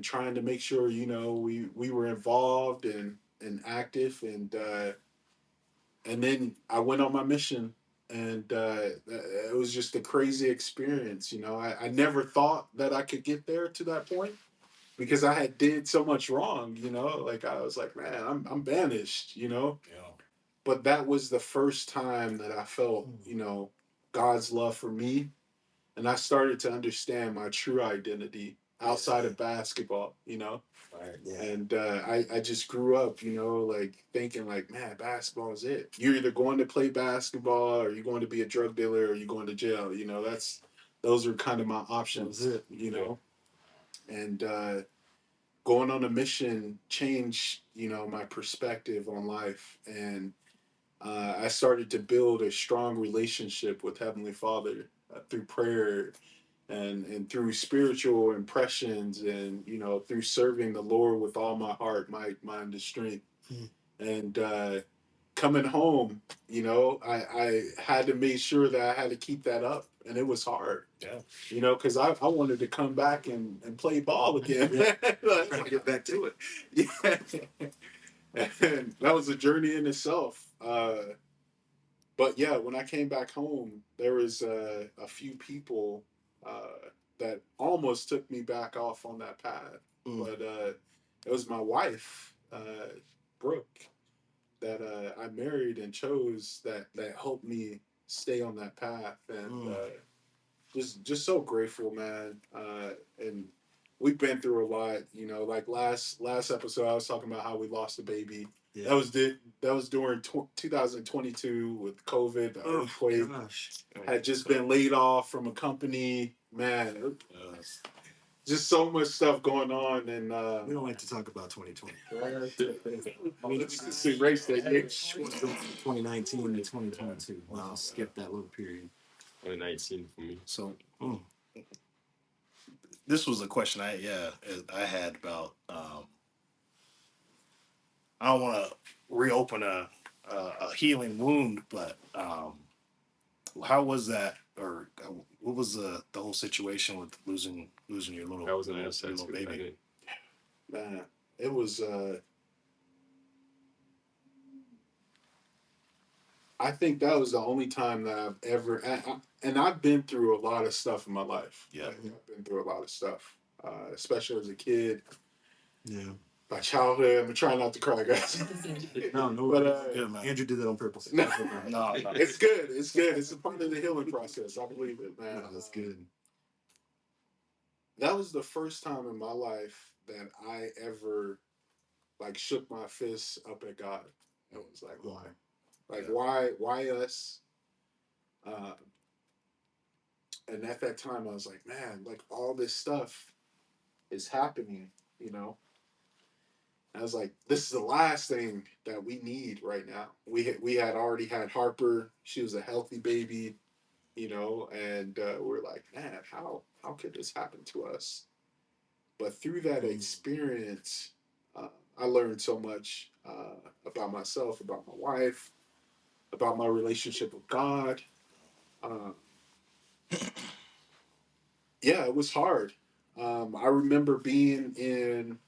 trying to make sure we were involved and active, and then I went on my mission, and it was just a crazy experience. I never thought that I could get there to that point because I had did so much wrong. Like I was like, man, I'm banished. Yeah. But that was the first time that I felt God's love for me, and I started to understand my true identity outside of basketball. Right. Yeah. And I just grew up, like thinking like, man, basketball is it. You're either going to play basketball or you're going to be a drug dealer or you're going to jail. Those are kind of my options. That was it. And going on a mission changed, my perspective on life. And I started to build a strong relationship with Heavenly Father. through prayer and through spiritual impressions, and through serving the Lord with all my heart, my mind, and strength. And coming home, I had to make sure that I had to keep that up, and it was hard. Yeah. Because I wanted to come back and play ball again. Yeah. Trying to get back to it. Yeah. And that was a journey in itself. But yeah, when I came back home, there was a few people that almost took me back off on that path. But it was my wife, Brooke, that I married and chose, that helped me stay on that path. And just so grateful, man. And we've been through a lot. Like last episode, I was talking about how we lost a baby. Yeah. That was during 2022 with COVID, the earthquake. Gosh. Had just been laid off from a company. Man, just so much stuff going on, and We don't like to talk about 2020. I mean, let's erase that year. 2019 to 2022. Wow. Skip that little period. 2019 for me. So this was a question I had about. I don't want to reopen a healing wound, but how was that, or what was the whole situation with losing your I little was gonna ask that little too. baby? Man, it was. I think that was the only time that I've ever, and I've been through a lot of stuff in my life. Yeah. Like, I've been through a lot of stuff, especially as a kid. Yeah. My childhood. I'm trying not to cry, guys. No. But Good, man. Andrew did that on purpose. No. No. It's good. It's good. It's a part of the healing process. I believe it, man. No, that's good. That was the first time in my life that I ever shook my fists up at God. It was like, why? Why us? And at that time, I was like, man, all this stuff is happening, I was like, this is the last thing that we need right now. We had already had Harper. She was a healthy baby, and we're like, man, how could this happen to us? But through that experience, I learned so much about myself, about my wife, about my relationship with God. Yeah, it was hard. I remember being in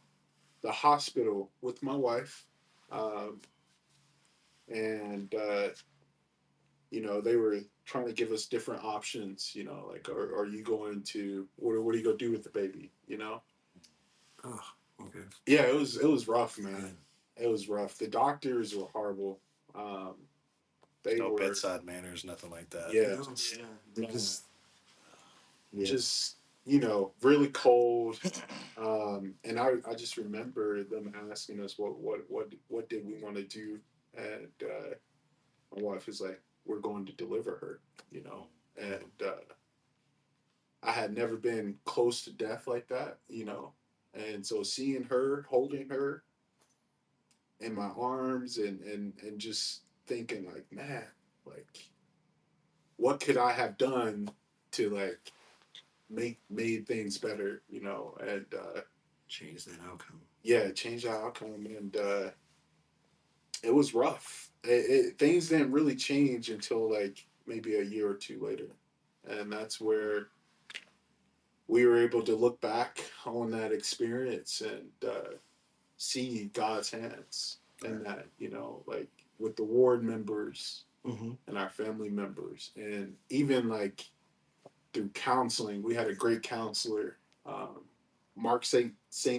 the hospital with my wife, and they were trying to give us different options. Are you going to what are you gonna do with the baby? Oh, okay. Yeah, it was rough, man. It was rough. The doctors were horrible. They No were bedside manners, nothing like that. Yeah, just really cold. And I just remember them asking us what did we want to do, and my wife was like, we're going to deliver her, and I had never been close to death like that, and so seeing her, holding her in my arms, and just thinking like, man, what could I have done to made things better, and Change that outcome. Yeah, change the outcome, and it was rough. Things didn't really change until maybe a year or two later, and that's where we were able to look back on that experience and see God's hands in that, with the ward members and our family members, and even through counseling. We had a great counselor, Mark Saint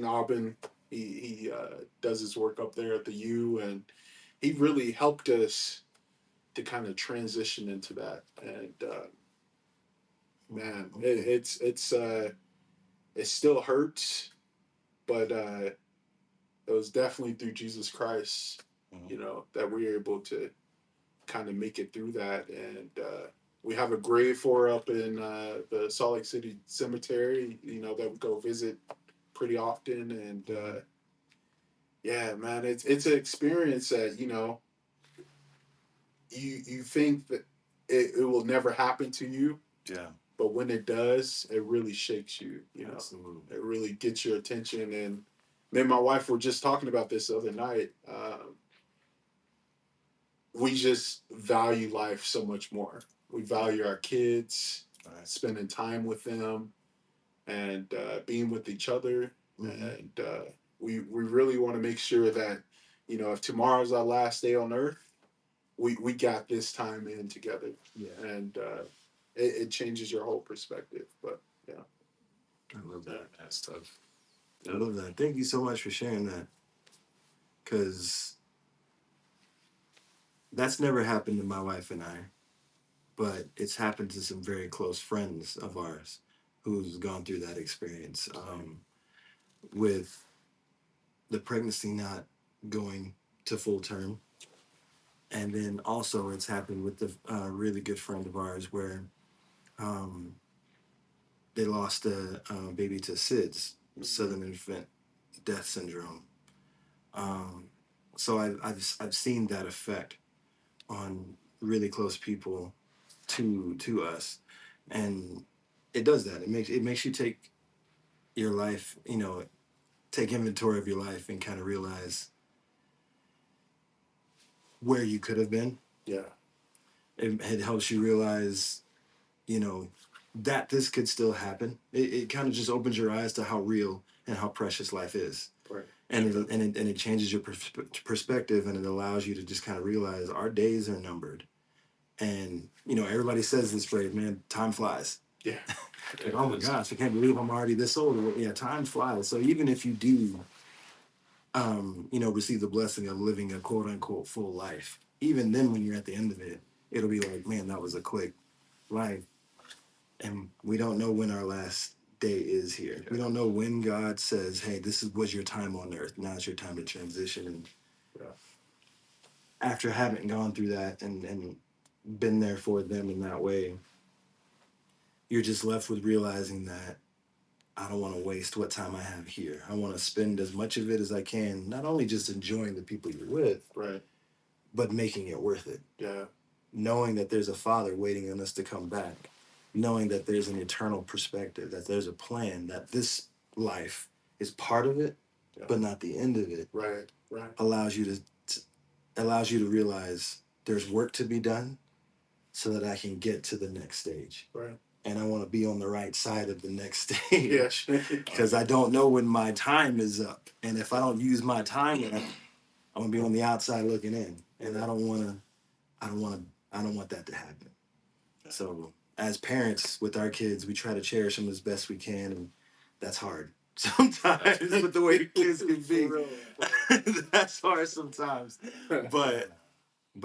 Aubin. He does his work up there at the U, and he really helped us to kind of transition into that. And man, it still hurts, but it was definitely through Jesus Christ, that we were able to kind of make it through that. And we have a grave for her up in the Salt Lake City Cemetery, that we go visit pretty often. And yeah, man, it's an experience that you think that it will never happen to you, Yeah. But when it does, it really shakes you. You know, Absolutely. it really gets your attention. And me and my wife were just talking about this the other night. We just value life so much more. We value our kids, spending time with them, and being with each other. And we really want to make sure that, you know, if tomorrow's our last day on earth, we got this time in together. Yeah. And it changes your whole perspective. But yeah. I love that. That's tough. I love that. Thank you so much for sharing that. Because that's never happened to my wife and I, but it's happened to some very close friends of ours who's gone through that experience. With the pregnancy not going to full term. And then also it's happened with the really good friend of ours where um, they lost a baby to SIDS, Southern Infant Death Syndrome. Um, so I've seen that effect on really close people to us, and it does that. It makes you take your life, you know, take inventory of your life and kind of realize where you could have been. Yeah. It helps you realize, you know, that this could still happen. It kind of just opens your eyes to how real and how precious life is. Right. And it changes your perspective, and it allows you to just kind of realize our days are numbered. And you know, everybody says this phrase, man, time flies. Yeah. Like, oh my gosh, I can't believe I'm already this old. Well, yeah, time flies. So even if you do, you know, receive the blessing of living a quote unquote full life, even then, when you're at the end of it, it'll be like, man, that was a quick life. And we don't know when our last day is here. We don't know when God says, hey, was your time on earth. Now it's your time to transition. And after having gone through that and been there for them in that way, you're just left with realizing that I don't want to waste what time I have here. I want to spend as much of it as I can, not only just enjoying the people you're with, Right. but making it worth it. Yeah. Knowing that there's a Father waiting on us to come back, knowing that there's an eternal perspective, that there's a plan, that this life is part of it, but not the end of it. Right. Right. Allows you to realize there's work to be done so that I can get to the next stage. Right. And I want to be on the right side of the next stage. Yeah. Because I don't know when my time is up. And if I don't use my time, I'm gonna be on the outside looking in. And I don't want that to happen. So as parents with our kids, we try to cherish them as best we can, and that's hard sometimes with the way the kids can be. That's hard sometimes. But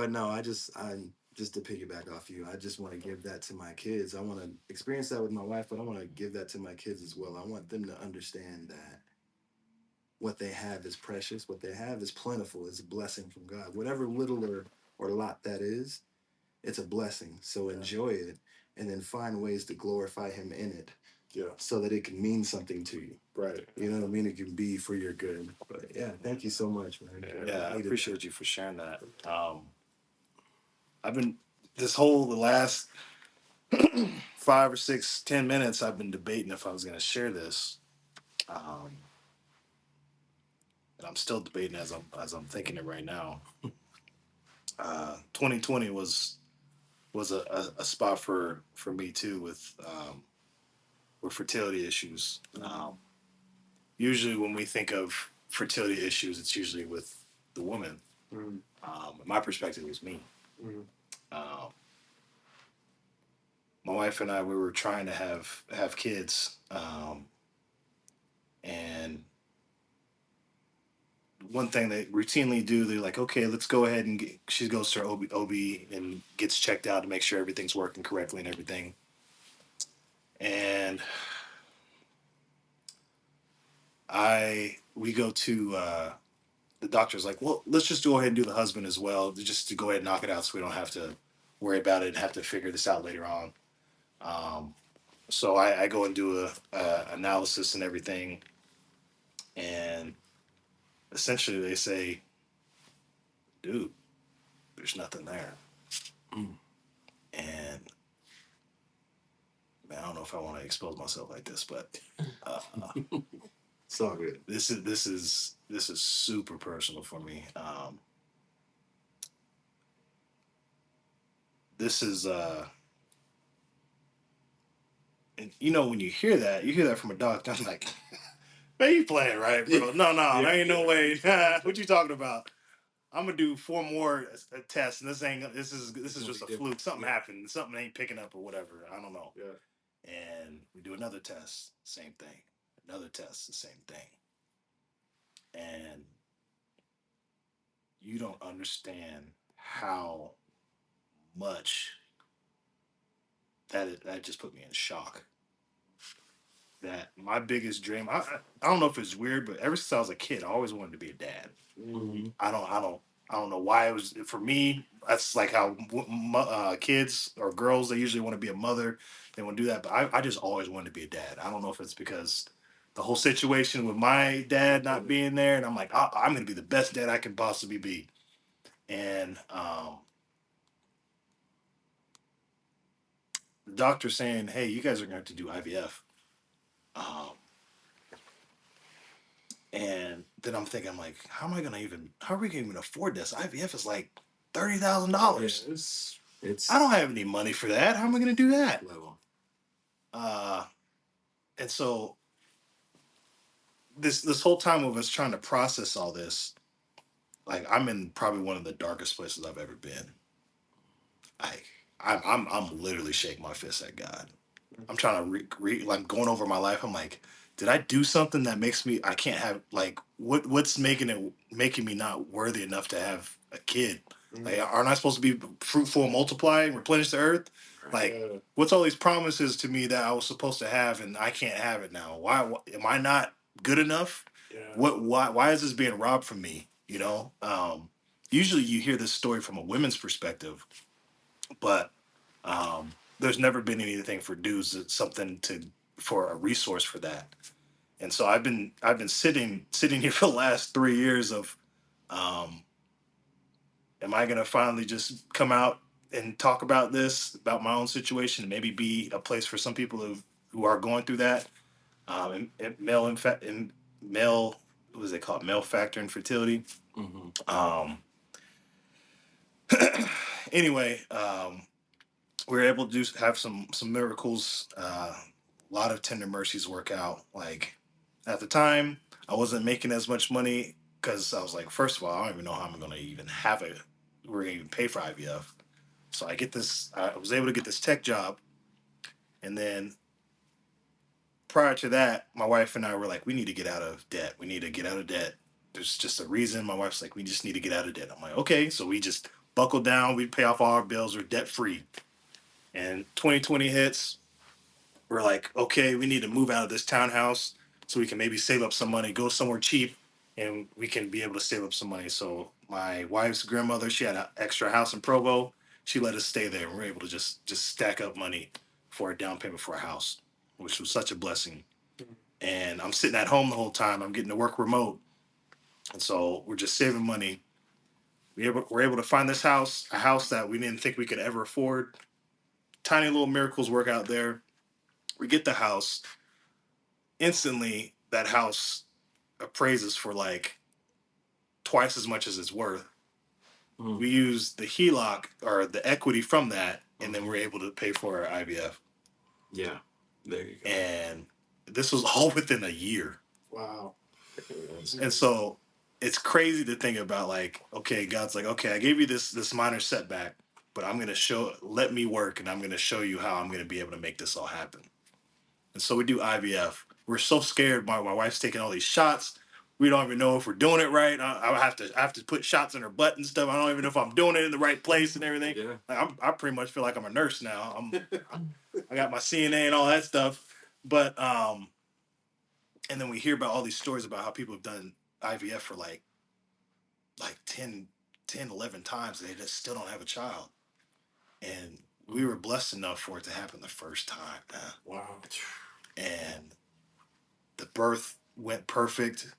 no, I just to piggyback off you, I just want to give that to my kids. I want to experience that with my wife, but I want to give that to my kids as well. I want them to understand that what they have is precious, what they have is plentiful, it's a blessing from God. Whatever little or lot that is, it's a blessing. So enjoy it and then find ways to glorify him in it. Yeah. So that it can mean something to you. Right. You know what I mean? It can be for your good. But yeah, thank you so much, man. Yeah, I appreciate you for sharing that. I've been the last 5 or 6, 10 minutes, I've been debating if I was going to share this, and I'm still debating as I'm thinking it right now. 2020 was a spot for me too with fertility issues. Usually, when we think of fertility issues, it's usually with the woman. My perspective was me. Um, my wife and I, we were trying to have kids, and one thing they routinely do, they're like, okay, let's go ahead and she goes to her OB and gets checked out to make sure everything's working correctly and everything. And we go to the doctor's like, well, let's just go ahead and do the husband as well, just to go ahead and knock it out so we don't have to worry about it and have to figure this out later on. So I go and do a analysis and everything, and essentially they say, dude, there's nothing there. And man, I don't know if I want to expose myself like this, but uh, It's all good. this is super personal for me. This is and when you hear that from a doctor. I'm like, man, you playing, right, bro? Yeah. No, Yeah. there ain't no way. What you talking about? I'm gonna do 4 more tests, and this is just a fluke. Something happened. Something ain't picking up or whatever. I don't know. Yeah. And we do another test, same thing. Another test, the same thing. And you don't understand how much that just put me in shock. That my biggest dream, I don't know if it's weird, but ever since I was a kid, I always wanted to be a dad. Mm-hmm. I don't know why it was for me. That's like how kids or girls, they usually want to be a mother. They want to do that, but I just always wanted to be a dad. I don't know if it's because the whole situation with my dad not being there, and I'm like, I'm going to be the best dad I can possibly be. And the doctor saying, "Hey, you guys are going to have to do IVF." Um, and then I'm thinking, I'm like, how are we going to even afford this? IVF is like $30,000. It's I don't have any money for that. How am I going to do that? level. Uh, and so this whole time of us trying to process all this, like I'm in probably one of the darkest places I've ever been. Like I'm literally shaking my fist at God. I'm trying to like going over my life. I'm like, did I do something that makes me I can't have like what's making me not worthy enough to have a kid? Like, aren't I supposed to be fruitful, multiply, and replenish the earth? Like, what's all these promises to me that I was supposed to have and I can't have it now? Why am I not good enough? Yeah. Why is this being robbed from me? Usually you hear this story from a women's perspective, but there's never been anything for dudes. It's something for a resource for that. And so I've been sitting here for the last 3 years of, um, am I gonna finally just come out and talk about this, about my own situation, and maybe be a place for some people who are going through that, and male, what is it called, male factor infertility. Mm-hmm. Anyway, we were able to have some miracles. A lot of tender mercies work out. Like at the time, I wasn't making as much money because I was like, first of all, I don't even know how I'm going to even have it. We're going to even pay for IVF. So I get this. I was able to get this tech job, and then prior to that, my wife and I were like, we need to get out of debt. We need to get out of debt. There's just a reason. My wife's like, we just need to get out of debt. I'm like, okay. So we just buckle down. We pay off all our bills. We're debt free. And 2020 hits. We're like, okay, we need to move out of this townhouse so we can maybe save up some money, go somewhere cheap, and we can be able to save up some money. So my wife's grandmother, she had an extra house in Provo. She let us stay there, and we were able to just stack up money for a down payment for a house, which was such a blessing. And I'm sitting at home the whole time. I'm getting to work remote, and so we're just saving money. We're able to find this house, a house that we didn't think we could ever afford. Tiny little miracles work out there. We get the house. Instantly, that house appraises for like twice as much as it's worth. Mm. We use the HELOC or the equity from that, and then we're able to pay for our IVF. Yeah, there you go. And this was all within a year. Wow. And so it's crazy to think about, like, okay, God's like, okay, I gave you this minor setback, but let me work, and I'm gonna show you how I'm gonna be able to make this all happen. And so we do IVF. We're so scared. My wife's taking all these shots. We don't even know if we're doing it right. I have to put shots in her butt and stuff. I don't even know if I'm doing it in the right place and everything. Yeah. Like I pretty much feel like I'm a nurse now. I got my CNA and all that stuff. But and then we hear about all these stories about how people have done IVF for like 11 times and they just still don't have a child. And we were blessed enough for it to happen the first time, man. Wow. And the birth went perfect.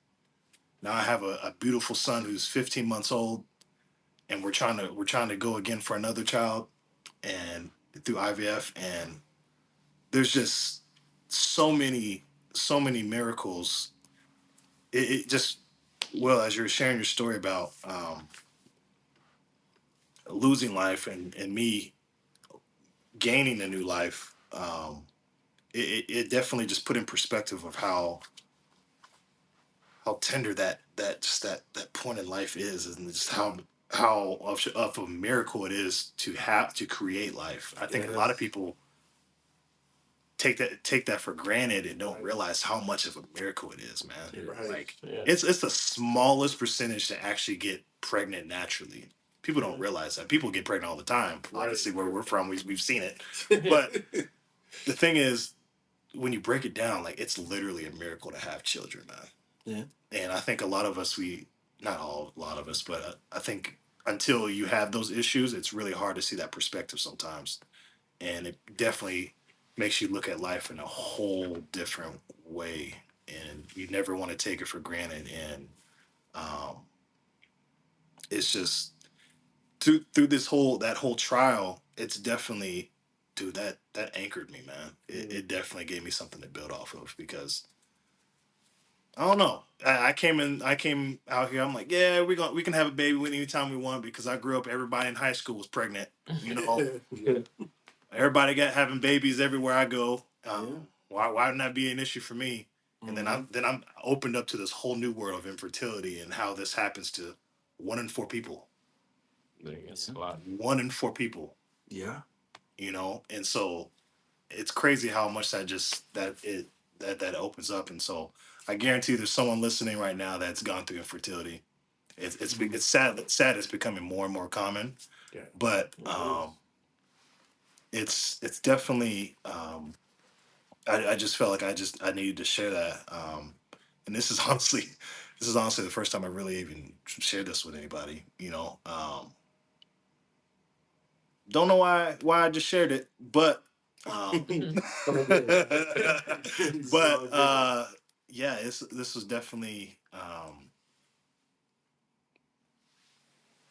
Now I have a beautiful son who's 15 months old, and we're trying to go again for another child, and through IVF, and there's just so many miracles. It just, well, as you're sharing your story about losing life and me gaining a new life, it definitely just put in perspective of how tender that point in life is, and just how of a miracle it is to have to create life. I think a lot of people take that for granted and don't realize how much of a miracle it is, man. Right. Like Yeah. it's the smallest percentage to actually get pregnant naturally. People don't realize that. People get pregnant all the time. Right. Obviously, where we're from, we've seen it. But the thing is, when you break it down, like it's literally a miracle to have children, man. Yeah. And I think a lot of us, not all, a lot of us, but I think until you have those issues, it's really hard to see that perspective sometimes. And it definitely makes you look at life in a whole different way. And you never want to take it for granted. And um, it's just through that whole trial, it's definitely, dude, that anchored me, man. It definitely gave me something to build off of, because I don't know. I came out here. I'm like, yeah, we can have a baby anytime we want, because I grew up. Everybody in high school was pregnant. You know, Yeah. everybody got having babies everywhere I go. Yeah. Why wouldn't that be an issue for me? And Mhm. then I'm opened up to this whole new world of infertility and how this happens to 1 in 4 people. That's a lot. 1 in 4 people. Yeah. You know, and so it's crazy how much that just that opens up. And so I guarantee there's someone listening right now that's gone through infertility. It's sad. Sad. It's becoming more and more common, Yeah. but it's definitely. I just felt like I needed to share that. And this is honestly the first time I really even shared this with anybody. You know, don't know why I just shared it, but It's but all good. yeah, this was definitely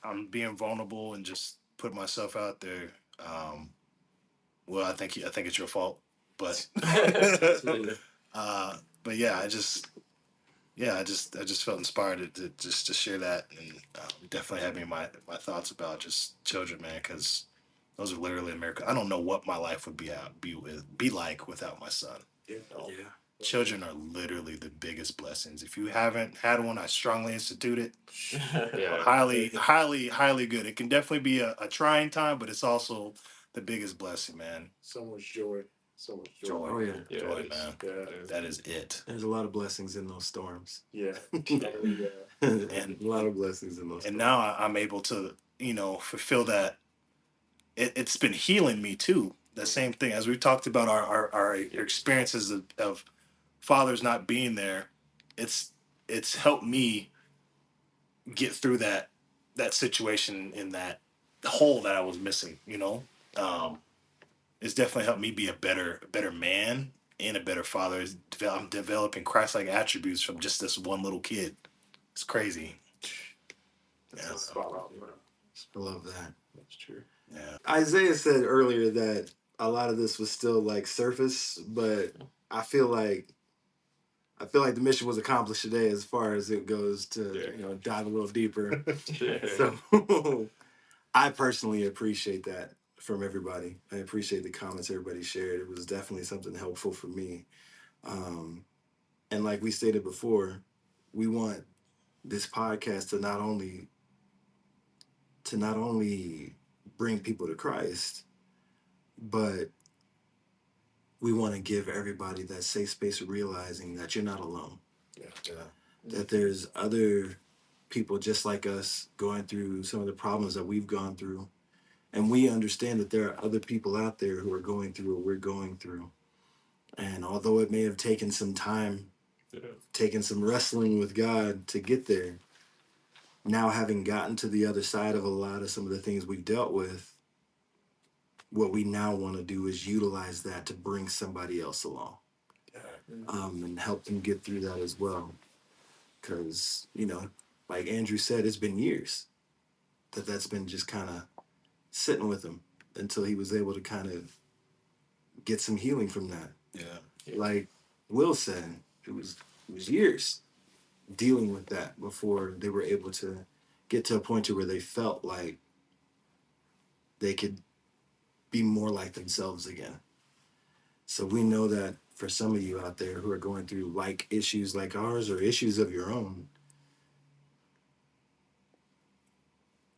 I'm being vulnerable and just put myself out there. Um, well, I think it's your fault, but Absolutely. uh, but yeah, I just felt inspired to just to share that, and definitely having my thoughts about just children, man, because those are literally America. I don't know what my life would be like without my son. Yeah. Yeah. Children are literally the biggest blessings. If you haven't had one, I strongly institute it. Yeah. Highly good. It can definitely be a trying time, but it's also the biggest blessing, man. So much joy. So much joy. Joy. Oh yeah. Yeah, Joy, it is. man. Yeah. That is it. There's a lot of blessings in those storms. Yeah. A And lot of blessings in those and storms. now I'm able to, fulfill that. It's been healing me too. The same thing as we've talked about our experiences of fathers not being there. It's it's helped me get through that situation in that hole that I was missing. Um, it's definitely helped me be a better man and a better father. I'm developing Christ-like attributes from just this one little kid. It's crazy. Yeah. Spot on, bro. I love that. That's true. Yeah. Isaiah said earlier that a lot of this was still like surface, but I feel like the mission was accomplished today as far as it goes to dive a little deeper. So I personally appreciate that from everybody. I appreciate the comments everybody shared. It was definitely something helpful for me. And like we stated before, we want this podcast to not only bring people to Christ, but we want to give everybody that safe space of realizing that you're not alone. Yeah. That there's other people just like us going through some of the problems that we've gone through. And we understand that there are other people out there who are going through what we're going through. And although it may have taken some time, taken some wrestling with God to get there, now having gotten to the other side of a lot of some of the things we've dealt with, what we now want to do is utilize that to bring somebody else along, and help them get through that as well. Because, like Andrew said, it's been years that's been just kind of sitting with him until he was able to kind of get some healing from that. Yeah. Like Will said, it was years dealing with that before they were able to get to a point to where they felt like they could be more like themselves again. So we know that for some of you out there who are going through like issues like ours or issues of your own,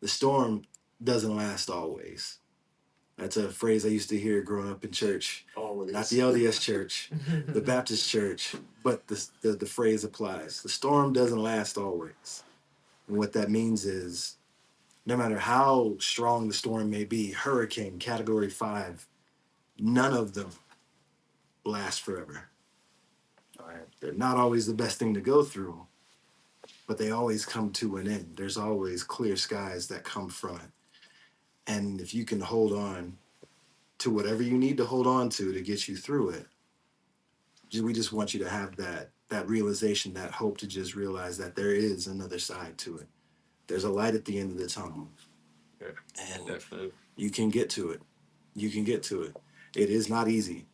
the storm doesn't last always. That's a phrase I used to hear growing up in church. Always. Not the LDS church, the Baptist church, but the phrase applies. The storm doesn't last always. And what that means is no matter how strong the storm may be, hurricane, category 5, none of them last forever. All right. They're not always the best thing to go through, but they always come to an end. There's always clear skies that come from it. And if you can hold on to whatever you need to hold on to get you through it, we just want you to have that realization, that hope, to just realize that there is another side to it. There's a light at the end of the tunnel. Yeah, and definitely. You can get to it. You can get to it. It is not easy.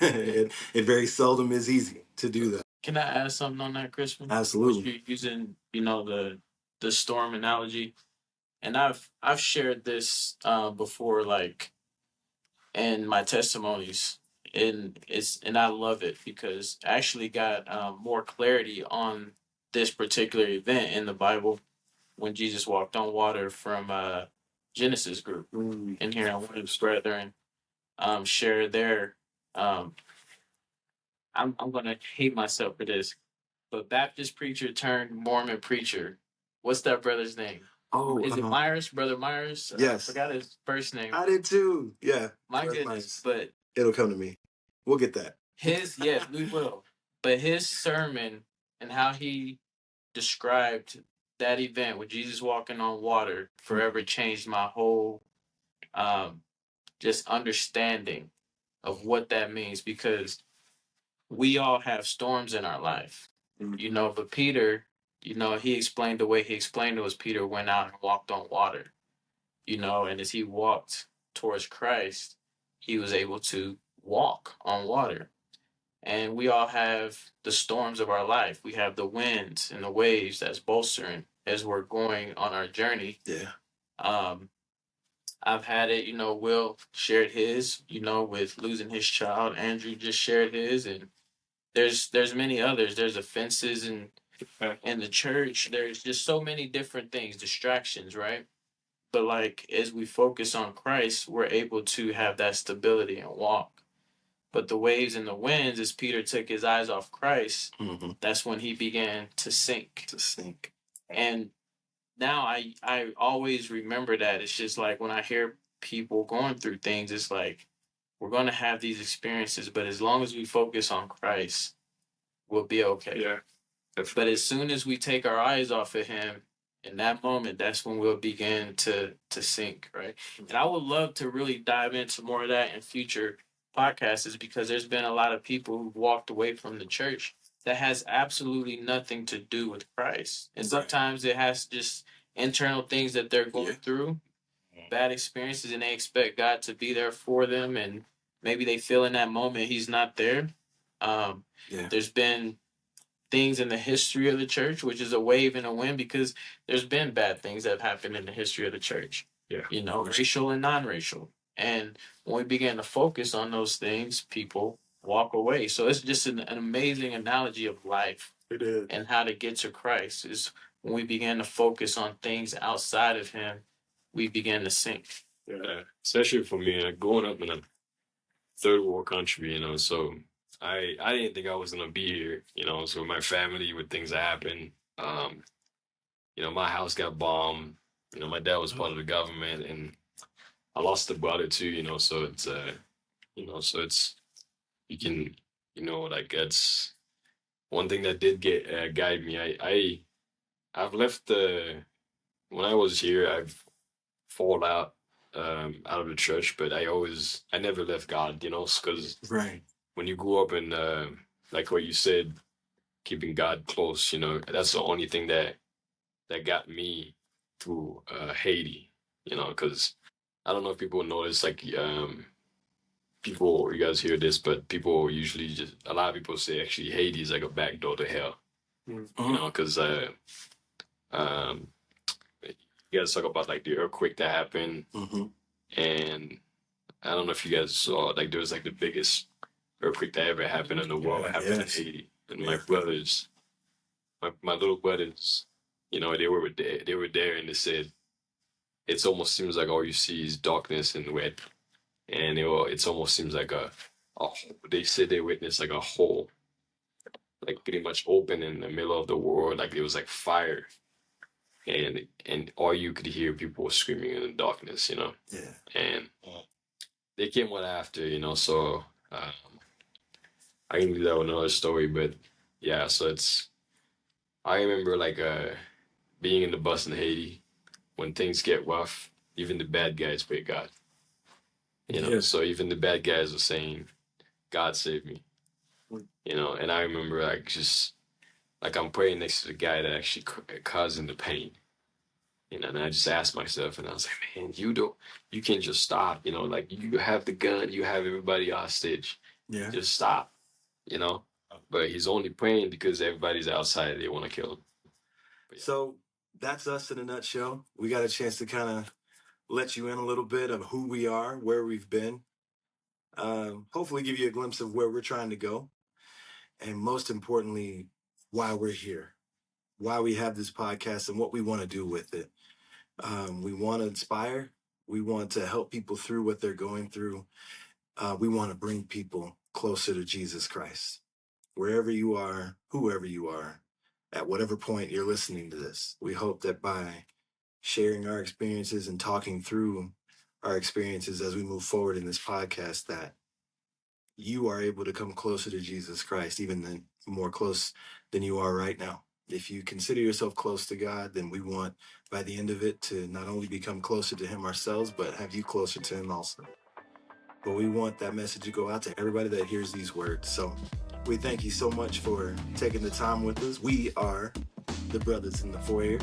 it very seldom is easy to do that. Can I add something on that, Crispin? Absolutely. You're using, the storm analogy, and I've shared this before, like in my testimonies, and I love it because I actually got more clarity on this particular event in the Bible when Jesus walked on water from Genesis group. And here, one of his brethren share their I'm gonna hate myself for this, but Baptist preacher turned Mormon preacher. What's that brother's name? Oh, Is it Myers? Brother Myers? Yes. I forgot his first name. I did too. Yeah. My Brother goodness, Myers. but It'll come to me. We'll get that. yes, we will. But his sermon and how he described that event with Jesus walking on water forever changed my whole just understanding of what that means, because we all have storms in our life, but Peter, he explained the way he explained it was Peter went out and walked on water, and as he walked towards Christ, he was able to walk on water. And we all have the storms of our life. We have the winds and the waves that's bolstering as we're going on our journey. Yeah. I've had it, Will shared his, with losing his child. Andrew just shared his, and there's many others. There's offenses in the church. There's just so many different things, distractions, right? But like as we focus on Christ, we're able to have that stability and walk. But the waves and the winds, as Peter took his eyes off Christ, that's when he began to sink. And now I always remember that. It's just like when I hear people going through things, it's like we're going to have these experiences, but as long as we focus on Christ, we'll be okay. Yeah. But as soon as we take our eyes off of him, in that moment, that's when we'll begin to sink, right? And I would love to really dive into more of that in future podcasts, because there's been a lot of people who've walked away from the church that has absolutely nothing to do with Christ. And sometimes it has just internal things that they're going through, bad experiences, and they expect God to be there for them, and maybe they feel in that moment he's not there. There's been things in the history of the church, which is a wave and a wind, because there's been bad things that have happened in the history of the church. Yeah. Racial and non-racial. And when we begin to focus on those things, people walk away. So it's just an amazing analogy of life. It is. And how to get to Christ is when we begin to focus on things outside of him, we begin to sink. Yeah. Especially for me, growing up in a third world country, so I didn't think I was gonna be here, so my family, with things that happened, my house got bombed, my dad was part of the government, and I lost a brother too, so it's so it's you can like that's one thing that did get guide me. I've left when I was here, I've fallen out of the church, but I never left God, because when you grew up in like what you said, keeping God close, that's the only thing that got me through Haiti, because I don't know if people notice, like people, you guys hear this, but people usually a lot of people say actually Haiti is like a back door to hell. Mm-hmm. You know, because um, you guys talk about like the earthquake that happened, and I don't know if you guys saw like there was like the biggest earthquake that ever happened in the world happened in Haiti, and my brothers, my little brothers, you know, they were there, and they said it almost seems like all you see is darkness and wet, and it almost seems like they said they witnessed like a hole, like pretty much open in the middle of the world, like it was like fire, and all you could hear people were screaming in the darkness, you know. Yeah. And they came one after, you know, so I can do that with another story, but yeah, so I remember like being in the bus in Haiti when things get rough, even the bad guys pray God. You know, so even the bad guys were saying, God save me. You know, and I remember like just like I'm praying next to the guy that actually causing the pain. You know, and I just asked myself, and I was like, man, you can't just stop. You know, like you have the gun, you have everybody hostage. Yeah. Just stop. You know, but he's only praying because everybody's outside. They want to kill him. Yeah. So that's us in a nutshell. We got a chance to kind of let you in a little bit of who we are, where we've been. Hopefully give you a glimpse of where we're trying to go. And most importantly, why we're here, why we have this podcast and what we want to do with it. We want to inspire. We want to help people through what they're going through. We want to bring people closer to Jesus Christ. Wherever you are, whoever you are, at whatever point you're listening to this, we hope that by sharing our experiences and talking through our experiences as we move forward in this podcast, that you are able to come closer to Jesus Christ, even more close than you are right now. If you consider yourself close to God, then we want, by the end of it, to not only become closer to him ourselves, but have you closer to him also. But we want that message to go out to everybody that hears these words. So we thank you so much for taking the time with us. We are the Brothers in the Foyer.